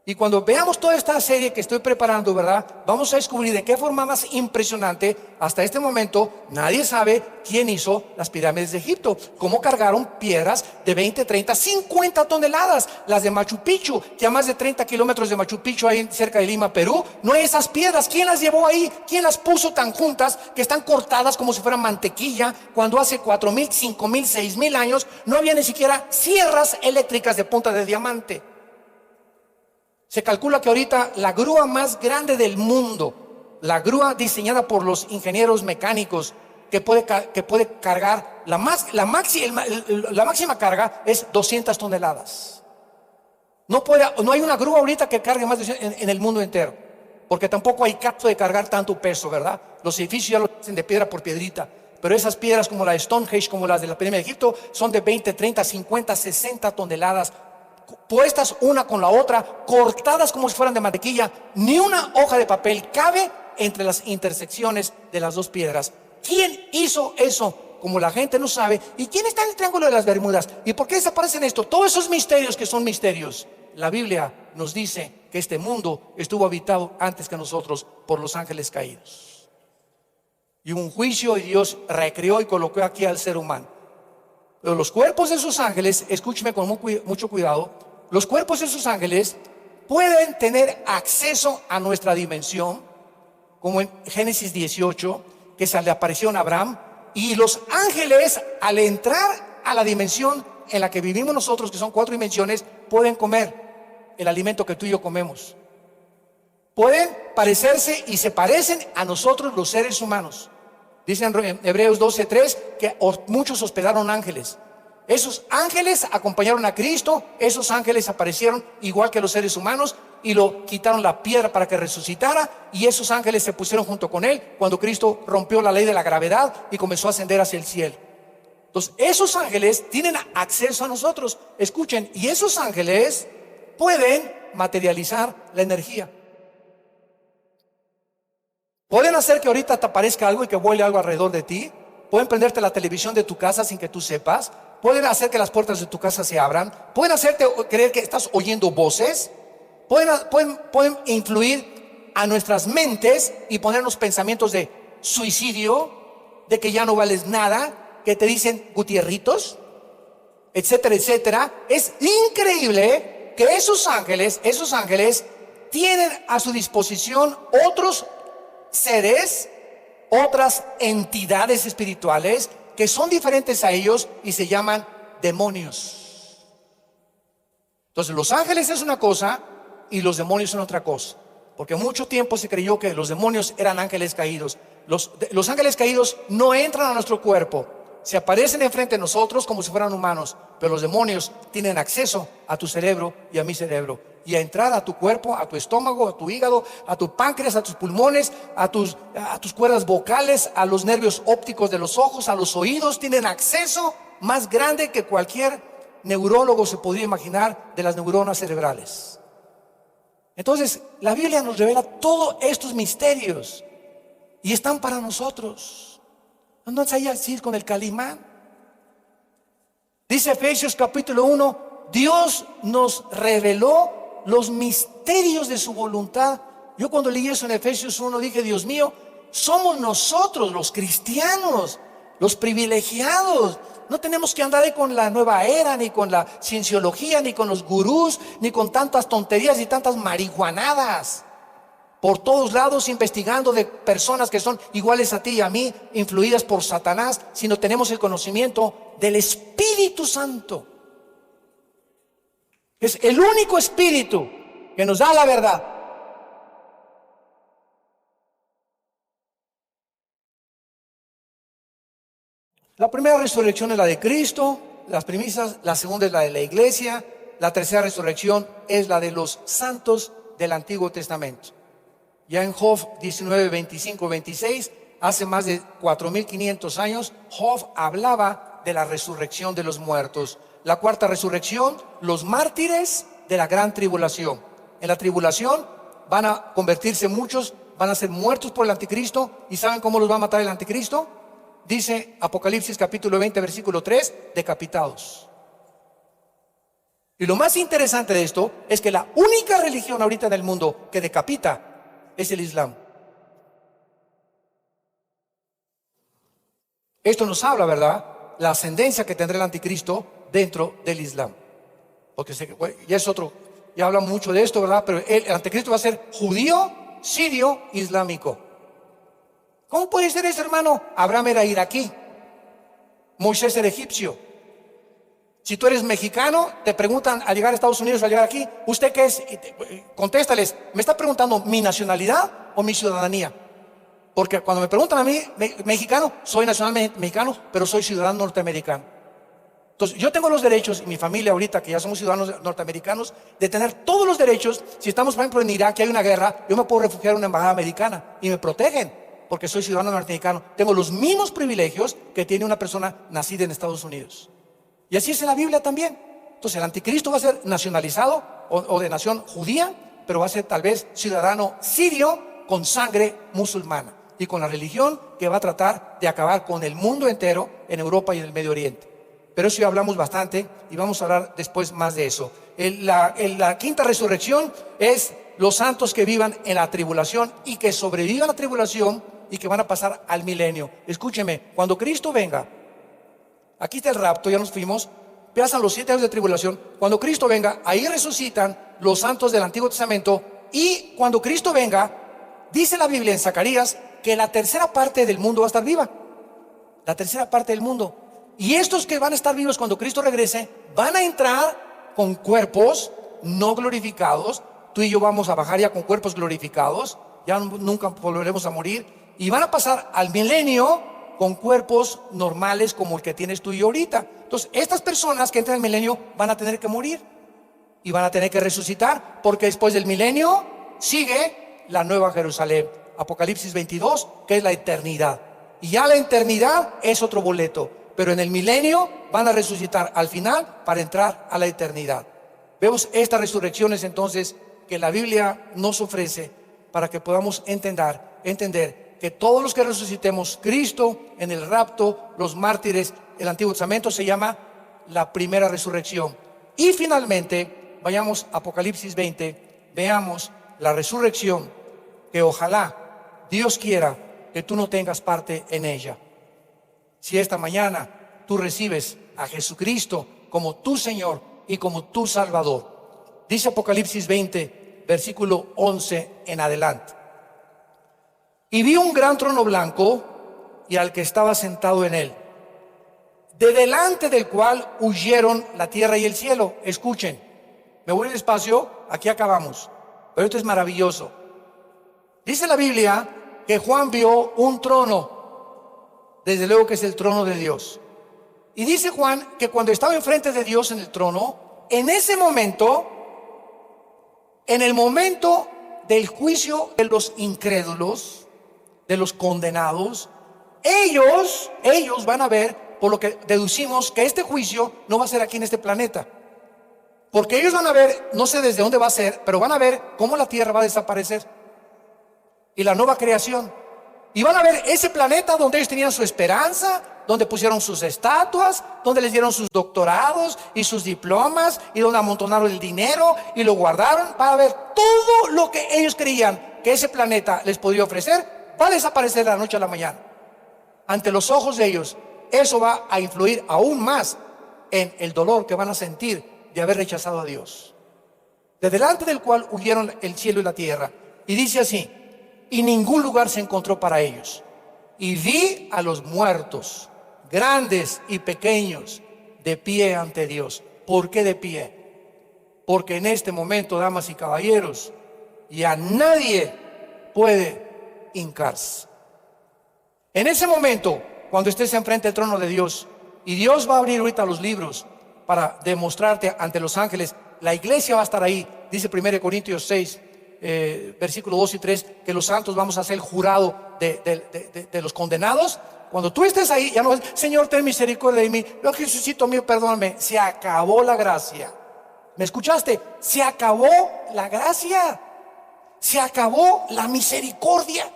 Y cuando veamos toda esta serie que estoy preparando, ¿verdad?, vamos a descubrir de qué forma más impresionante. Hasta este momento nadie sabe quién hizo las pirámides de Egipto, cómo cargaron piedras de 20, 30, 50 toneladas, las de Machu Picchu, que a más de 30 kilómetros de Machu Picchu, ahí cerca de Lima, Perú, no hay esas piedras. ¿Quién las llevó ahí? ¿Quién las puso tan juntas que están cortadas como si fueran mantequilla, cuando hace 4,000, 5,000, 6,000 años no había ni siquiera sierras eléctricas de punta de diamante? Se calcula que ahorita la grúa más grande del mundo, la grúa diseñada por los ingenieros mecánicos, que puede cargar, la máxima carga es 200 toneladas. No hay una grúa ahorita que cargue más de en el mundo entero, porque tampoco hay caso de cargar tanto peso, ¿verdad? Los edificios ya lo hacen de piedra por piedrita, pero esas piedras como la de Stonehenge, como las de la pirámide de Egipto, son de 20, 30, 50, 60 toneladas, puestas una con la otra, cortadas como si fueran de mantequilla. Ni una hoja de papel cabe entre las intersecciones de las dos piedras. ¿Quién hizo eso? Como la gente no sabe. ¿Y quién está en el Triángulo de las Bermudas? ¿Y por qué desaparecen esto? Todos esos misterios que son misterios. La Biblia nos dice que este mundo estuvo habitado antes que nosotros por los ángeles caídos. Y un juicio, y Dios recreó y colocó aquí al ser humano. Pero los cuerpos de esos ángeles, escúcheme con mucho cuidado, los cuerpos de esos ángeles pueden tener acceso a nuestra dimensión, como en Génesis 18, que se le apareció a Abraham. Y los ángeles, al entrar a la dimensión en la que vivimos nosotros, que son 4 dimensiones, pueden comer el alimento que tú y yo comemos. Pueden parecerse y se parecen a nosotros los seres humanos. Dicen en Hebreos 12:3 que muchos hospedaron ángeles. Esos ángeles acompañaron a Cristo. Esos ángeles aparecieron igual que los seres humanos y lo quitaron la piedra para que resucitara. Y esos ángeles se pusieron junto con él cuando Cristo rompió la ley de la gravedad y comenzó a ascender hacia el cielo. Entonces esos ángeles tienen acceso a nosotros. Escuchen, y esos ángeles pueden materializar la energía. Pueden hacer que ahorita te aparezca algo y que vuele algo alrededor de ti. Pueden prenderte la televisión de tu casa sin que tú sepas. Pueden hacer que las puertas de tu casa se abran. Pueden hacerte creer que estás oyendo voces. Pueden influir a nuestras mentes y ponernos pensamientos de suicidio, de que ya no vales nada, que te dicen Gutierritos, etcétera, etcétera. Es increíble que esos ángeles tienen a su disposición otros seres, otras entidades espirituales que son diferentes a ellos y se llaman demonios. Entonces los ángeles es una cosa y los demonios son otra cosa, porque mucho tiempo se creyó que los demonios eran ángeles caídos. Los ángeles caídos no entran a nuestro cuerpo, se aparecen enfrente de nosotros como si fueran humanos, pero los demonios tienen acceso a tu cerebro y a mi cerebro, y a entrar a tu cuerpo, a tu estómago, a tu hígado, a tu páncreas, a tus pulmones, a tus cuerdas vocales, a los nervios ópticos de los ojos, a los oídos. Tienen acceso más grande que cualquier neurólogo se podría imaginar de las neuronas cerebrales. Entonces la Biblia nos revela todos estos misterios y están para nosotros. No nos vaya a decir con el Calimán. Dice Efesios capítulo 1, Dios nos reveló los misterios de su voluntad. Yo cuando leí eso en Efesios 1 dije, Dios mío, somos nosotros los cristianos, los privilegiados. No tenemos que andar ahí con la nueva era, ni con la cienciología, ni con los gurús, ni con tantas tonterías y tantas marihuanadas por todos lados investigando de personas que son iguales a ti y a mí, influidas por Satanás, sino tenemos el conocimiento del Espíritu Santo. Es el único espíritu que nos da la verdad. La primera resurrección es la de Cristo, las premisas. La segunda es la de la iglesia. La tercera resurrección es la de los santos del Antiguo Testamento. Ya en Job 19, 25, 26, hace más de 4.500 años, Job hablaba de la resurrección de los muertos. La cuarta resurrección, los mártires de la gran tribulación. En la tribulación van a convertirse muchos, van a ser muertos por el anticristo. ¿Y saben cómo los va a matar el anticristo? Dice Apocalipsis capítulo 20, versículo 3, decapitados. Y lo más interesante de esto es que la única religión ahorita del mundo que decapita es el Islam. Esto nos habla, ¿verdad?, la ascendencia que tendrá el anticristo dentro del Islam. Porque ya es otro, ya habla mucho de esto, ¿verdad? Pero el anticristo va a ser judío, sirio, islámico. ¿Cómo puede ser eso, hermano? Abraham era iraquí, Moisés era egipcio. Si tú eres mexicano, te preguntan al llegar a Estados Unidos, al llegar aquí, ¿usted qué es? Contéstales, ¿me está preguntando mi nacionalidad o mi ciudadanía? Porque cuando me preguntan a mí, mexicano, soy nacionalmente mexicano, pero soy ciudadano norteamericano. Entonces, yo tengo los derechos, y mi familia ahorita, que ya somos ciudadanos norteamericanos, de tener todos los derechos. Si estamos, por ejemplo, en Irak, y hay una guerra, yo me puedo refugiar en una embajada americana y me protegen, porque soy ciudadano norteamericano. Tengo los mismos privilegios que tiene una persona nacida en Estados Unidos. Y así es en la Biblia también. Entonces, el anticristo va a ser nacionalizado o de nación judía, pero va a ser tal vez ciudadano sirio con sangre musulmana y con la religión que va a tratar de acabar con el mundo entero en Europa y en el Medio Oriente. Pero eso ya hablamos bastante y vamos a hablar después más de eso. La quinta resurrección es los santos que vivan en la tribulación y que sobrevivan a la tribulación y que van a pasar al milenio. Escúcheme, cuando Cristo venga, aquí está el rapto, ya nos fuimos, pasan los 7 años de tribulación. Cuando Cristo venga, ahí resucitan los santos del Antiguo Testamento. Y cuando Cristo venga, dice la Biblia en Zacarías que la tercera parte del mundo va a estar viva. La tercera parte del mundo. Y estos que van a estar vivos cuando Cristo regrese, van a entrar con cuerpos no glorificados. Tú y yo vamos a bajar ya con cuerpos glorificados. Ya nunca volveremos a morir. Y van a pasar al milenio con cuerpos normales como el que tienes tú y yo ahorita. Entonces, estas personas que entran al milenio van a tener que morir y van a tener que resucitar, porque después del milenio sigue la nueva Jerusalén. Apocalipsis 22, que es la eternidad. Y ya la eternidad es otro boleto, pero en el milenio van a resucitar al final para entrar a la eternidad. Vemos estas resurrecciones entonces que la Biblia nos ofrece para que podamos entender que todos los que resucitemos, Cristo en el rapto, los mártires, el Antiguo Testamento, se llama la primera resurrección. Y finalmente, vayamos a Apocalipsis 20, veamos la resurrección que ojalá Dios quiera que tú no tengas parte en ella. Si esta mañana tú recibes a Jesucristo como tu Señor y como tu Salvador, dice Apocalipsis 20, versículo 11 en adelante. Y vi un gran trono blanco y al que estaba sentado en él, de delante del cual huyeron la tierra y el cielo. Escuchen, me voy despacio, aquí acabamos, pero esto es maravilloso. Dice la Biblia que Juan vio un trono, desde luego que es el trono de Dios. Y dice Juan que cuando estaba enfrente de Dios en el trono, en ese momento, en el momento del juicio de los incrédulos, de los condenados, ellos van a ver, por lo que deducimos que este juicio no va a ser aquí en este planeta, porque ellos van a ver, no sé desde dónde va a ser, pero van a ver cómo la tierra va a desaparecer y la nueva creación, y van a ver ese planeta donde ellos tenían su esperanza, donde pusieron sus estatuas, donde les dieron sus doctorados y sus diplomas, y donde amontonaron el dinero y lo guardaron. Para ver todo lo que ellos creían que ese planeta les podía ofrecer, va a desaparecer de la noche a la mañana. Ante los ojos de ellos, eso va a influir aún más en el dolor que van a sentir de haber rechazado a Dios, de delante del cual huyeron el cielo y la tierra. Y dice así: y ningún lugar se encontró para ellos. Y vi a los muertos, grandes y pequeños, de pie ante Dios. ¿Por qué de pie? Porque en este momento, damas y caballeros, ya nadie puede hincarse. En ese momento, cuando estés enfrente del trono de Dios, y Dios va a abrir ahorita los libros para demostrarte ante los ángeles, la iglesia va a estar ahí. Dice 1 Corintios 6, versículo 2 y 3, que los santos vamos a ser el jurado de los condenados. Cuando tú estés ahí, ya no es, Señor, ten misericordia de mí, no, Jesucito mío, perdóname. Se acabó la gracia. ¿Me escuchaste? Se acabó la gracia. Se acabó la misericordia.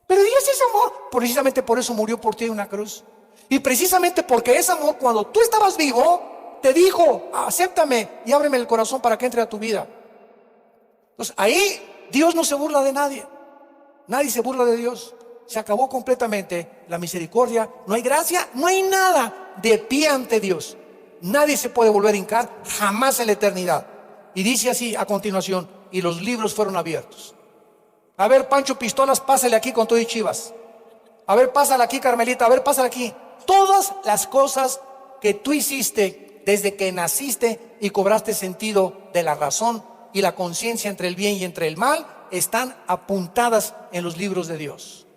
Pero Dios es amor. Precisamente por eso murió por ti en una cruz. Y precisamente porque es amor, cuando tú estabas vivo, te dijo, acéptame y ábreme el corazón para que entre a tu vida. Entonces ahí Dios no se burla de nadie. Nadie se burla de Dios. Se acabó completamente la misericordia. No hay gracia, no hay nada de pie ante Dios. Nadie se puede volver a hincar jamás en la eternidad. Y dice así a continuación, y los libros fueron abiertos. A ver, Pancho Pistolas, pásale aquí con todo y Chivas. A ver, pásale aquí, Carmelita, a ver, pásale aquí. Todas las cosas que tú hiciste desde que naciste y cobraste sentido de la razón y la conciencia entre el bien y entre el mal, están apuntadas en los libros de Dios.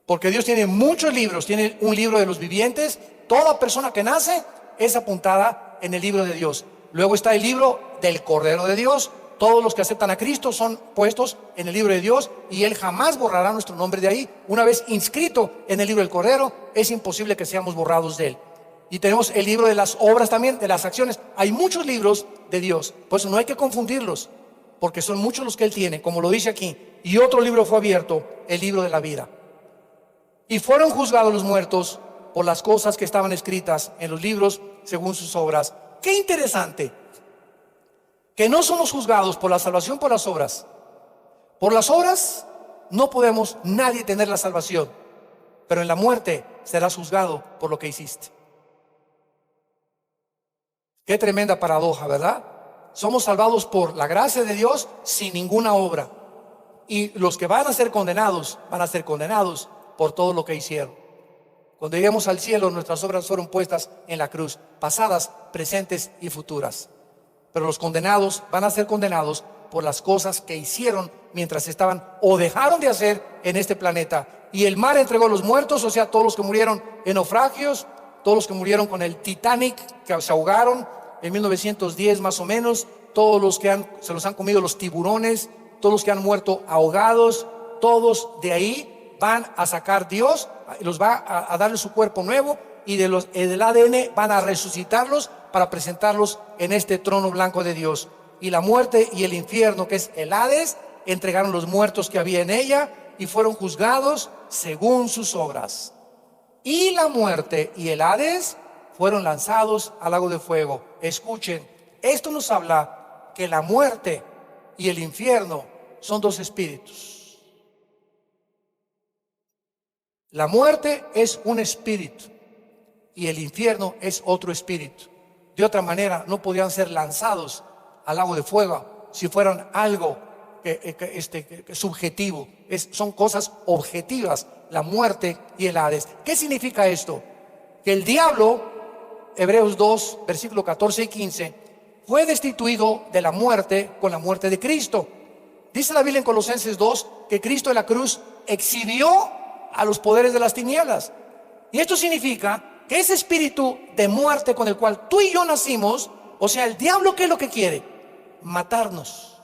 Porque Dios tiene muchos libros. Tiene un libro de los vivientes. Toda persona que nace es apuntada en el libro de Dios. Luego está el libro del Cordero de Dios. Todos los que aceptan a Cristo son puestos en el libro de Dios y Él jamás borrará nuestro nombre de ahí. Una vez inscrito en el libro del Cordero, es imposible que seamos borrados de Él. Y tenemos el libro de las obras también, de las acciones. Hay muchos libros de Dios, por eso no hay que confundirlos, porque son muchos los que Él tiene, como lo dice aquí. Y otro libro fue abierto, el libro de la vida. Y fueron juzgados los muertos por las cosas que estaban escritas en los libros según sus obras. Qué interesante, que no somos juzgados por la salvación por las obras. Por las obras no podemos nadie tener la salvación, pero en la muerte serás juzgado por lo que hiciste. Qué tremenda paradoja, ¿verdad? Somos salvados por la gracia de Dios sin ninguna obra. Y los que van a ser condenados por todo lo que hicieron. Cuando lleguemos al cielo, nuestras obras fueron puestas en la cruz, pasadas, presentes y futuras. Pero los condenados van a ser condenados por las cosas que hicieron mientras estaban o dejaron de hacer en este planeta. Y el mar entregó a los muertos, o sea, todos los que murieron en naufragios, todos los que murieron con el Titanic, que se ahogaron en 1910 más o menos, todos los que se los han comido los tiburones, todos los que han muerto ahogados, todos de ahí van a sacar Dios, los va a darle su cuerpo nuevo y del ADN van a resucitarlos para presentarlos en este trono blanco de Dios. Y la muerte y el infierno, que es el Hades, entregaron los muertos que había en ella y fueron juzgados según sus obras. Y la muerte y el Hades fueron lanzados al lago de fuego. Escuchen, esto nos habla que la muerte y el infierno son dos espíritus. La muerte es un espíritu y el infierno es otro espíritu. De otra manera no podían ser lanzados al lago de fuego si fueran algo que subjetivo. Son cosas objetivas, la muerte y el Hades. ¿Qué significa esto? Que el diablo, Hebreos 2, versículo 14 y 15, fue destituido de la muerte con la muerte de Cristo. Dice la Biblia en Colosenses 2 que Cristo en la cruz exhibió a los poderes de las tinieblas. Y esto significa que ese espíritu de muerte con el cual tú y yo nacimos, o sea, el diablo, ¿qué es lo que quiere? Matarnos.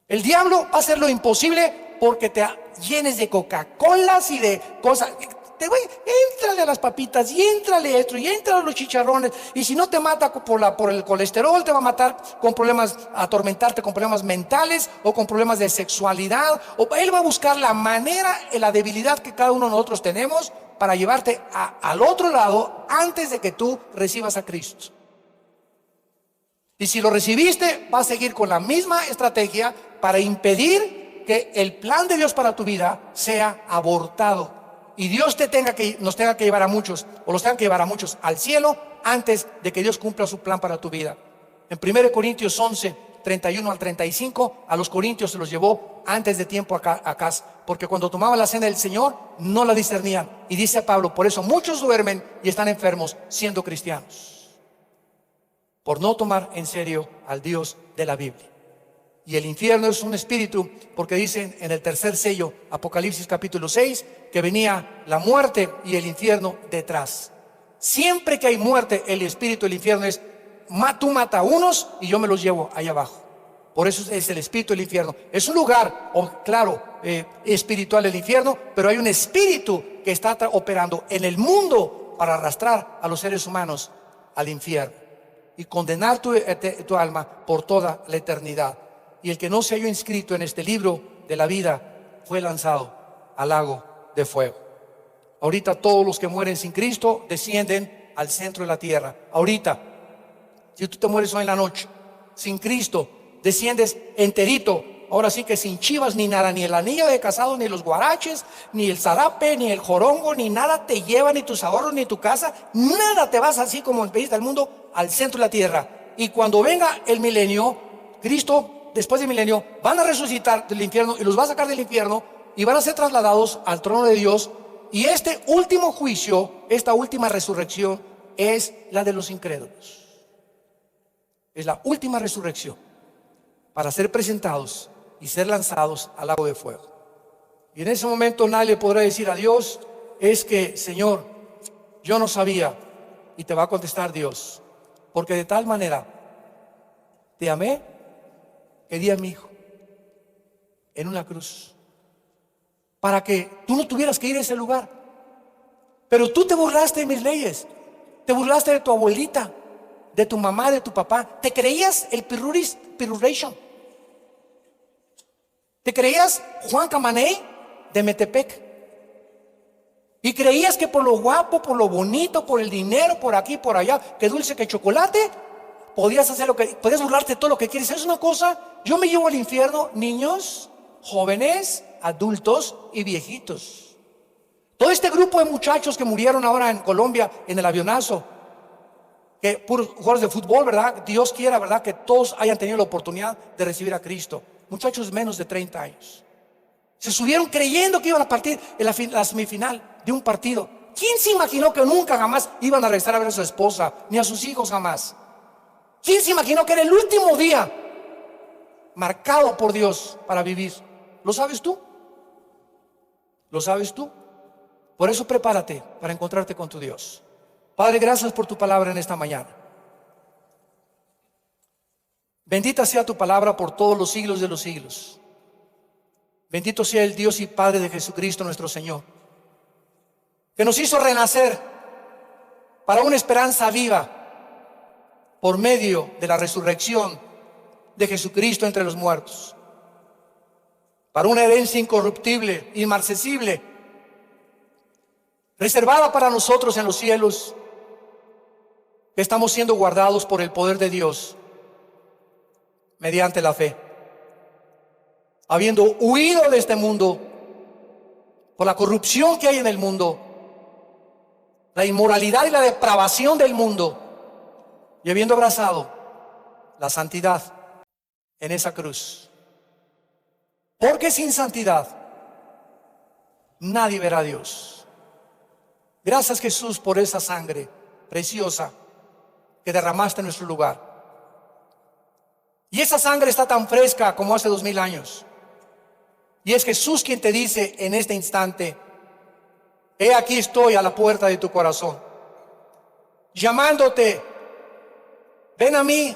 El diablo va a hacer lo imposible porque te llenes de Coca-Colas y de cosas. Éntrale a las papitas y éntrale a esto y éntrale a los chicharrones. Y si no te mata por el colesterol, te va a matar con problemas, atormentarte con problemas mentales o con problemas de sexualidad. O él va a buscar la manera, la debilidad que cada uno de nosotros tenemos para llevarte al otro lado antes de que tú recibas a Cristo. Y si lo recibiste, va a seguir con la misma estrategia para impedir que el plan de Dios para tu vida sea abortado. Y Dios nos tenga que llevar a muchos, o los tenga que llevar a muchos al cielo antes de que Dios cumpla su plan para tu vida. En 1 Corintios 11, 31 al 35, a los corintios se los llevó antes de tiempo acá, porque cuando tomaban la cena del Señor no la discernían. Y dice Pablo, por eso muchos duermen y están enfermos siendo cristianos, por no tomar en serio al Dios de la Biblia. Y el infierno es un espíritu, porque dicen en el tercer sello, Apocalipsis capítulo 6, que venía la muerte y el infierno detrás. Siempre que hay muerte, el espíritu del infierno es, tú mata a unos y yo me los llevo allá abajo. Por eso es el espíritu del infierno. Es un lugar, claro, espiritual el infierno, pero hay un espíritu que está operando en el mundo para arrastrar a los seres humanos al infierno y condenar tu alma por toda la eternidad. Y el que no se haya inscrito en este libro de la vida fue lanzado al lago de fuego. Ahorita todos los que mueren sin Cristo descienden al centro de la tierra. Ahorita, si tú te mueres hoy en la noche sin Cristo, desciendes enterito. Ahora sí que sin chivas ni nada, ni el anillo de casado, ni los guaraches, ni el zarape, ni el jorongo, ni nada te lleva, ni tus ahorros, ni tu casa, nada. Te vas así como pediste al mundo, al centro de la tierra. Y cuando venga el milenio, Cristo, después del milenio, van a resucitar del infierno y los va a sacar del infierno y van a ser trasladados al trono de Dios. Y este último juicio, esta última resurrección, es la de los incrédulos. Es la última resurrección para ser presentados y ser lanzados al lago de fuego. Y en ese momento nadie le podrá decir a Dios, es que, Señor, yo no sabía. Y te va a contestar Dios, porque de tal manera te amé que di a mi hijo en una cruz, para que tú no tuvieras que ir a ese lugar. Pero tú te burlaste de mis leyes, te burlaste de tu abuelita, de tu mamá, de tu papá. Te creías el Piruration. Te creías Juan Camaney de Metepec. Y creías que por lo guapo, por lo bonito, por el dinero, por aquí, por allá, que dulce, que chocolate, podías hacer podías burlarte de todo lo que quieres. ¿Sabes una cosa? Yo me llevo al infierno niños, jóvenes, adultos y viejitos. Todo este grupo de muchachos que murieron ahora en Colombia en el avionazo, que puros jugadores de fútbol, ¿verdad? Dios quiera, ¿verdad?, que todos hayan tenido la oportunidad de recibir a Cristo. Muchachos menos de 30 años. Se subieron creyendo que iban a partir en la semifinal de un partido. ¿Quién se imaginó que nunca jamás iban a regresar a ver a su esposa, ni a sus hijos jamás? ¿Quién se imaginó que era el último día marcado por Dios para vivir? ¿Lo sabes tú? ¿Lo sabes tú? Por eso prepárate para encontrarte con tu Dios. Padre, gracias por tu palabra en esta mañana. Bendita sea tu palabra por todos los siglos de los siglos. Bendito sea el Dios y Padre de Jesucristo nuestro Señor, que nos hizo renacer para una esperanza viva por medio de la resurrección de Jesucristo entre los muertos, para una herencia incorruptible, inmarcesible, reservada para nosotros en los cielos, que estamos siendo guardados por el poder de Dios mediante la fe, habiendo huido de este mundo por la corrupción que hay en el mundo, la inmoralidad y la depravación del mundo, y habiendo abrazado la santidad en esa cruz. Porque sin santidad nadie verá a Dios. Gracias, Jesús, por esa sangre preciosa que derramaste en nuestro lugar. Y esa sangre está tan fresca como hace 2000 años. Y es Jesús quien te dice en este instante: he aquí estoy a la puerta de tu corazón, llamándote. Ven a mí,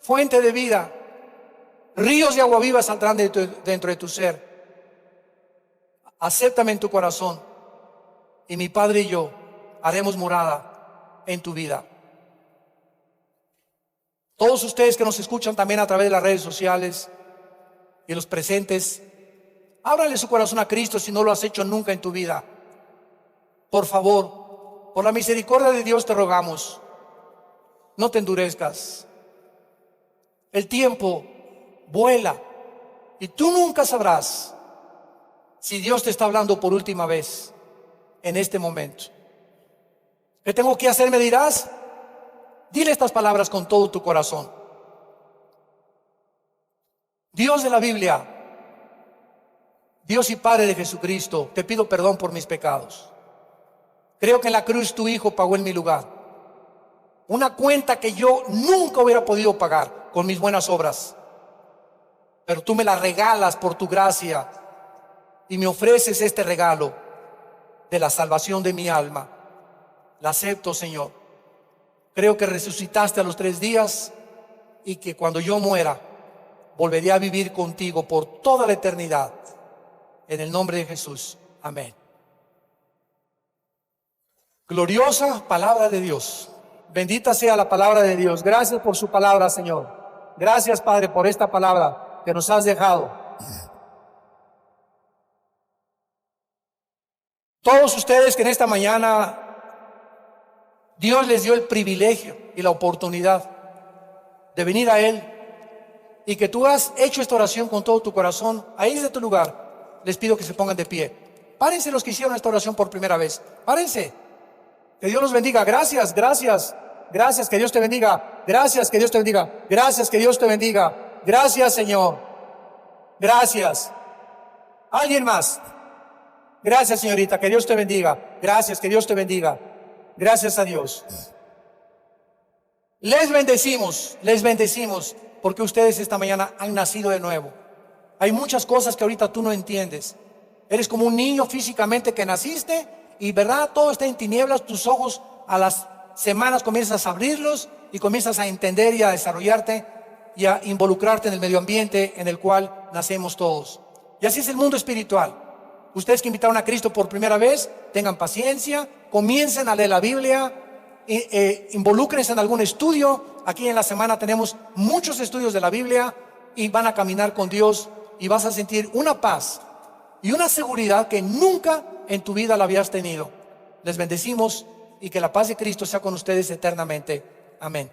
fuente de vida. Ríos de agua viva saldrán dentro de tu ser. Acéptame en tu corazón, y mi Padre y yo haremos morada en tu vida. Todos ustedes que nos escuchan también a través de las redes sociales y los presentes, ábranle su corazón a Cristo si no lo has hecho nunca en tu vida. Por favor, por la misericordia de Dios te rogamos, no te endurezcas. El tiempo vuela y tú nunca sabrás si Dios te está hablando por última vez en este momento. ¿Qué tengo que hacer? Me dirás. Dile estas palabras con todo tu corazón. Dios de la Biblia, Dios y Padre de Jesucristo, te pido perdón por mis pecados. Creo que en la cruz tu Hijo pagó en mi lugar una cuenta que yo nunca hubiera podido pagar con mis buenas obras, pero tú me la regalas por tu gracia y me ofreces este regalo de la salvación de mi alma. La acepto, Señor. Creo que resucitaste a los 3 días y que cuando yo muera volveré a vivir contigo por toda la eternidad. En el nombre de Jesús. Amén. Gloriosa palabra de Dios. Bendita sea la palabra de Dios. Gracias por su palabra, Señor. Gracias, Padre, por esta palabra que nos has dejado. Todos ustedes que en esta mañana Dios les dio el privilegio y la oportunidad de venir a Él, y que tú has hecho esta oración con todo tu corazón, ahí desde tu lugar, les pido que se pongan de pie. Párense los que hicieron esta oración por primera vez. Párense. Que Dios los bendiga. Gracias, gracias. Gracias, que Dios te bendiga. Gracias, que Dios te bendiga. Gracias, que Dios te bendiga. Gracias, Señor. Gracias. ¿Alguien más? Gracias, señorita, que Dios te bendiga. Gracias, que Dios te bendiga. Gracias a Dios. Les bendecimos, porque ustedes esta mañana han nacido de nuevo. Hay muchas cosas que ahorita tú no entiendes. Eres como un niño físicamente que naciste y, ¿verdad? Todo está en tinieblas. Tus ojos a las semanas comienzas a abrirlos y comienzas a entender y a desarrollarte y a involucrarte en el medio ambiente en el cual nacemos todos. Y así es el mundo espiritual. Ustedes que invitaron a Cristo por primera vez, tengan paciencia, comiencen a leer la Biblia, involúcrense en algún estudio. Aquí en la semana tenemos muchos estudios de la Biblia y van a caminar con Dios y vas a sentir una paz y una seguridad que nunca en tu vida la habías tenido. Les bendecimos y que la paz de Cristo sea con ustedes eternamente. Amén.